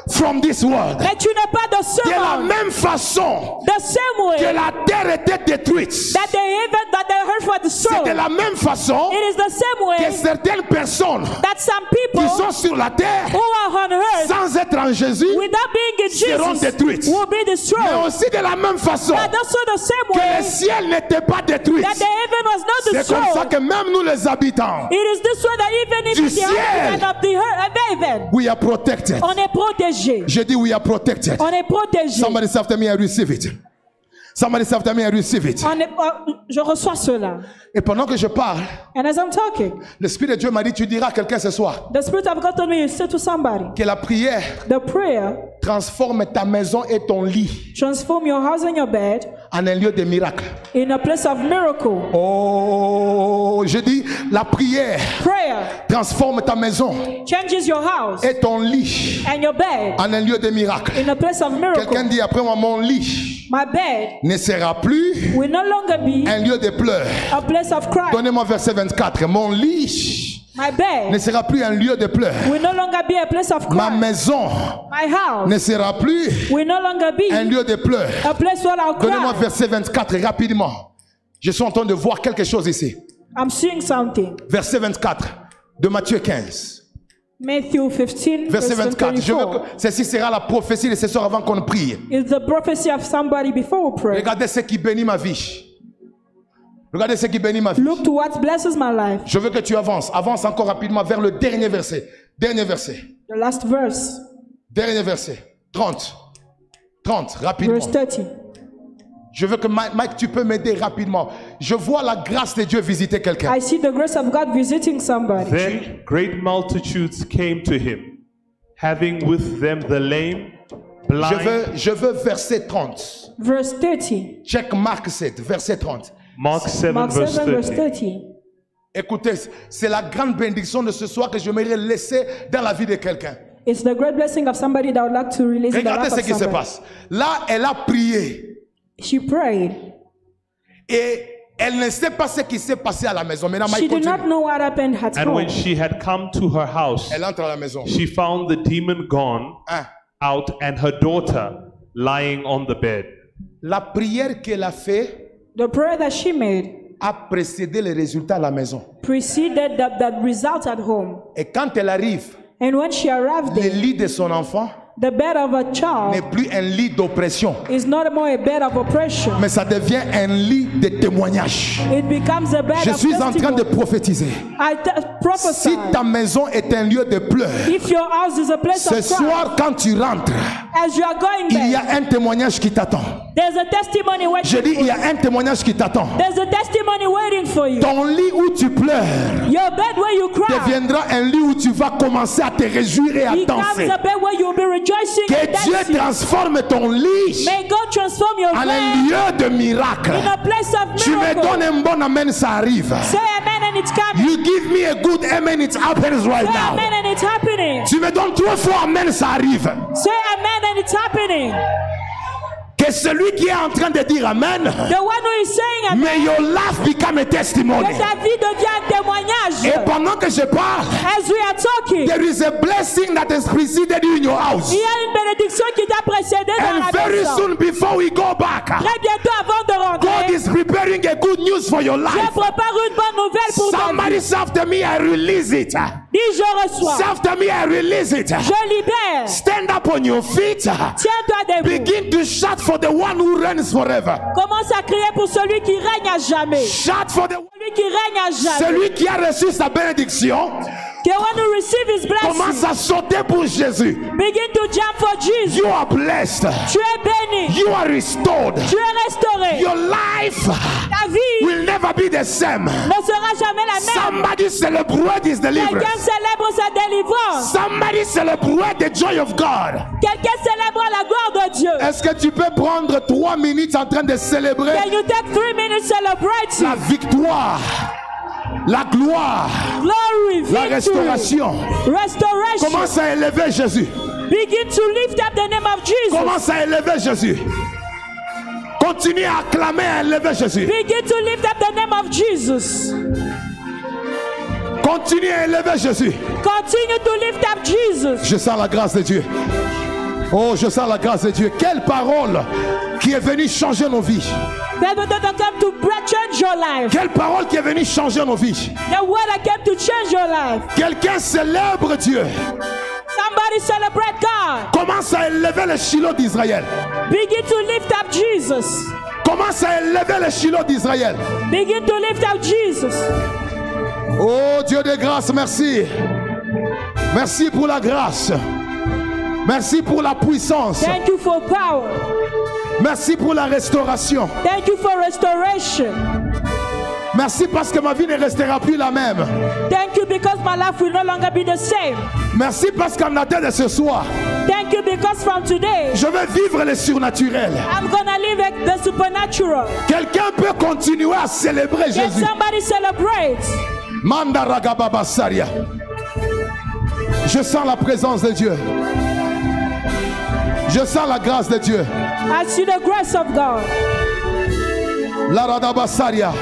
from this world. mais tu n'es pas de ce De la monde. même façon The same way que la terre était détruite, that the heaven, that the earth was c'est de destroyed, la même façon it is the same que way certaines personnes that some qui people sont sur la terre who are on earth sans être en Jésus without being in seront Jesus détruites. will be Mais destroyed. aussi de la même façon But also the same que way le ciel n'était pas détruit. that the heaven was not C'est comme ça destroyed. que même nous les habitants, It is this way that even Du if the ciel. inhabitants of the earth, of heaven, we are protected. on est protégé. Je dis we are protected. On est protégé. Somebody say after me, I receive it. Somebody say after me, I receive it. Je reçois cela. Et pendant que je parle, And as I'm talking, l'Esprit de Dieu m'a dit, tu diras à quelqu'un ce soir the Spirit of God told me, you say to somebody, que la prière the prayer transforme ta maison et ton lit transform your house and your bed en un lieu de miracle. in a place of miracle. Oh, je dis, la prière Prayer transforme ta maison changes your house et ton lit and your bed en un lieu de miracle. in a place of Quelqu'un miracle. dit après moi, mon lit My bed ne sera plus will no longer be un lieu de pleurs. a place of cry. Donnez-moi verset 24. Mon lit My ne bed sera plus un lieu de pleurs. will no longer be a place of Ma cry. maison My house ne sera plus will no longer be un lieu de pleurs. a place where I'll Donnez-moi cry. verset 24 rapidement. Je suis en train de voir quelque chose ici. I'm seeing something. Verset 24 de Matthieu 15. Matthew 15, verset verse 24. Je veux 24. que ceci sera la prophétie de ce soir avant qu'on prie. It's the prophecy of somebody before we pray. Regardez ce qui bénit ma vie. Regardez ce qui bénit ma vie. Look to what blesses my life. Je veux que tu avances. Avance encore rapidement vers le dernier verset. Dernier verset. The last verse. Dernier verset. 30. 30, rapidement. Verse 30. Je veux que Mike, tu peux m'aider rapidement. Je vois la grâce de Dieu visiter quelqu'un. I see the grace of God visiting somebody. Then great multitudes came to him, having with them the lame, blind. Je veux verset 30. Verse 30. Check Marc 7, verset 30. Mark 7, Mark verse 7, verse 30. 30. Écoutez, c'est la grande bénédiction de ce soir que j'aimerais laisser dans la vie de quelqu'un. It's the great blessing of somebody that I would like to release in the Regardez life ce of qui se somebody. passe. Là, elle a prié. She prayed. Et elle ne sait pas ce qui s'est passé à la maison. Maintenant, She Mike did not continue. know what happened at And when home. she had come to her house, Elle entre à la maison. she found the demon gone Hein. out and her daughter lying on the bed. La prière qu'elle a fait The prayer that she made a précédé les résultats à la maison. preceded the result at home. Et quand elle arrive, And when she arrived le there, lit de son enfant the bed of a n'est child plus un lit d'oppression, is not more a bed of oppression. mais ça devient un lit de témoignage. It becomes a bed Je of suis en train de testimony. prophétiser. Prophesy. Si ta maison est un lieu de pleurs, If your house is a place ce of cry, soir quand tu rentres, as you are going il y there, a un témoignage qui t'attend. there's a testimony Je waiting dis, for il y you. a un témoignage qui t'attend. There's a testimony waiting for you. Ton lit où tu pleures Your bed where you cry deviendra un lit où tu vas commencer à te réjouir et à becomes danser. a bed where you'll be rejoicing and Que Dieu dancing. transforme ton lit May God transform your en bed un lieu de miracle. in a place of Tu me miracle. donnes un bon amen, ça arrive. Say amen and it's coming. You give me a good amen, it happens right Say now. amen and it's happening. Tu me donnes 3 fois amen, ça arrive. Say amen and it's happening. Que celui qui est en train de dire amen, The one who is saying amen, may your life become a testimony. que ta vie devient un témoignage. Et pendant que je parle, As we are talking, there is a blessing that has preceded you in your house. il y a une bénédiction qui t'a précédé dans And la very maison. soon before we go back, Très bientôt avant de God rentrer, is preparing a good news for your je life. prépare une bonne nouvelle pour ta Somebody vie. say after me, I release it. Dis je reçois. Say after me, I release it. Je libère. Stand up on your feet. Tiens-toi debout. Begin to shout for the one who reigns forever. Commence à crier pour celui qui règne à jamais. Shout for the Celui qui règne à jamais. celui qui a reçu sa bénédiction. The one who receive his blessing. Commence à sauter pour Jésus. Begin to jump for Jesus. You are blessed. Tu es béni. You are restored. Tu es restauré. Your life Ta vie will never be the same. ne sera jamais la même. Somebody celebrate his deliverance. Quelqu'un célèbre sa délivrance. Somebody celebrate the joy of God. Quelqu'un célèbre la gloire de Dieu. Est-ce que tu peux prendre 3 minutes en train de célébrer Can you take 3 minutes celebrating? la victoire, la gloire, Glory, la victory, restauration? restoration. Commence à élever Jésus. Begin to lift up the name of Jesus. Commence à élever Jésus. Continue à acclamer, à élever Jésus. Begin to lift up the name of Jesus. Continue à élever Jésus. Continue to lift up Jesus. Je sens la grâce de Dieu. Oh, je sens la grâce de Dieu. Quelle parole qui est venue changer nos vies. That come to change your life. Quelle parole qui est venue changer nos vies. The word that came to change your life. Quelqu'un célèbre Dieu. Somebody celebrate God. Commence à élever le Shiloh d'Israël. Begin to lift up Jesus. Commence à élever le Shiloh d'Israël. Begin to lift up Jesus. Oh Dieu de grâce, merci. Merci pour la grâce. Merci pour la puissance. Thank you for power. Merci pour la restauration. Thank you for restoration. Merci parce que ma vie ne restera plus la même. Thank you because my life will no longer be the same. Merci parce qu'en matin de ce soir, Thank you because from today, je vais vivre le surnaturel. I'm gonna live the supernatural. Quelqu'un peut continuer à célébrer Can Jésus. somebody celebrate? Mandaragababasaria. Je sens la présence de Dieu. Je sens la grâce de Dieu. I see the grace of God. La radabasaria.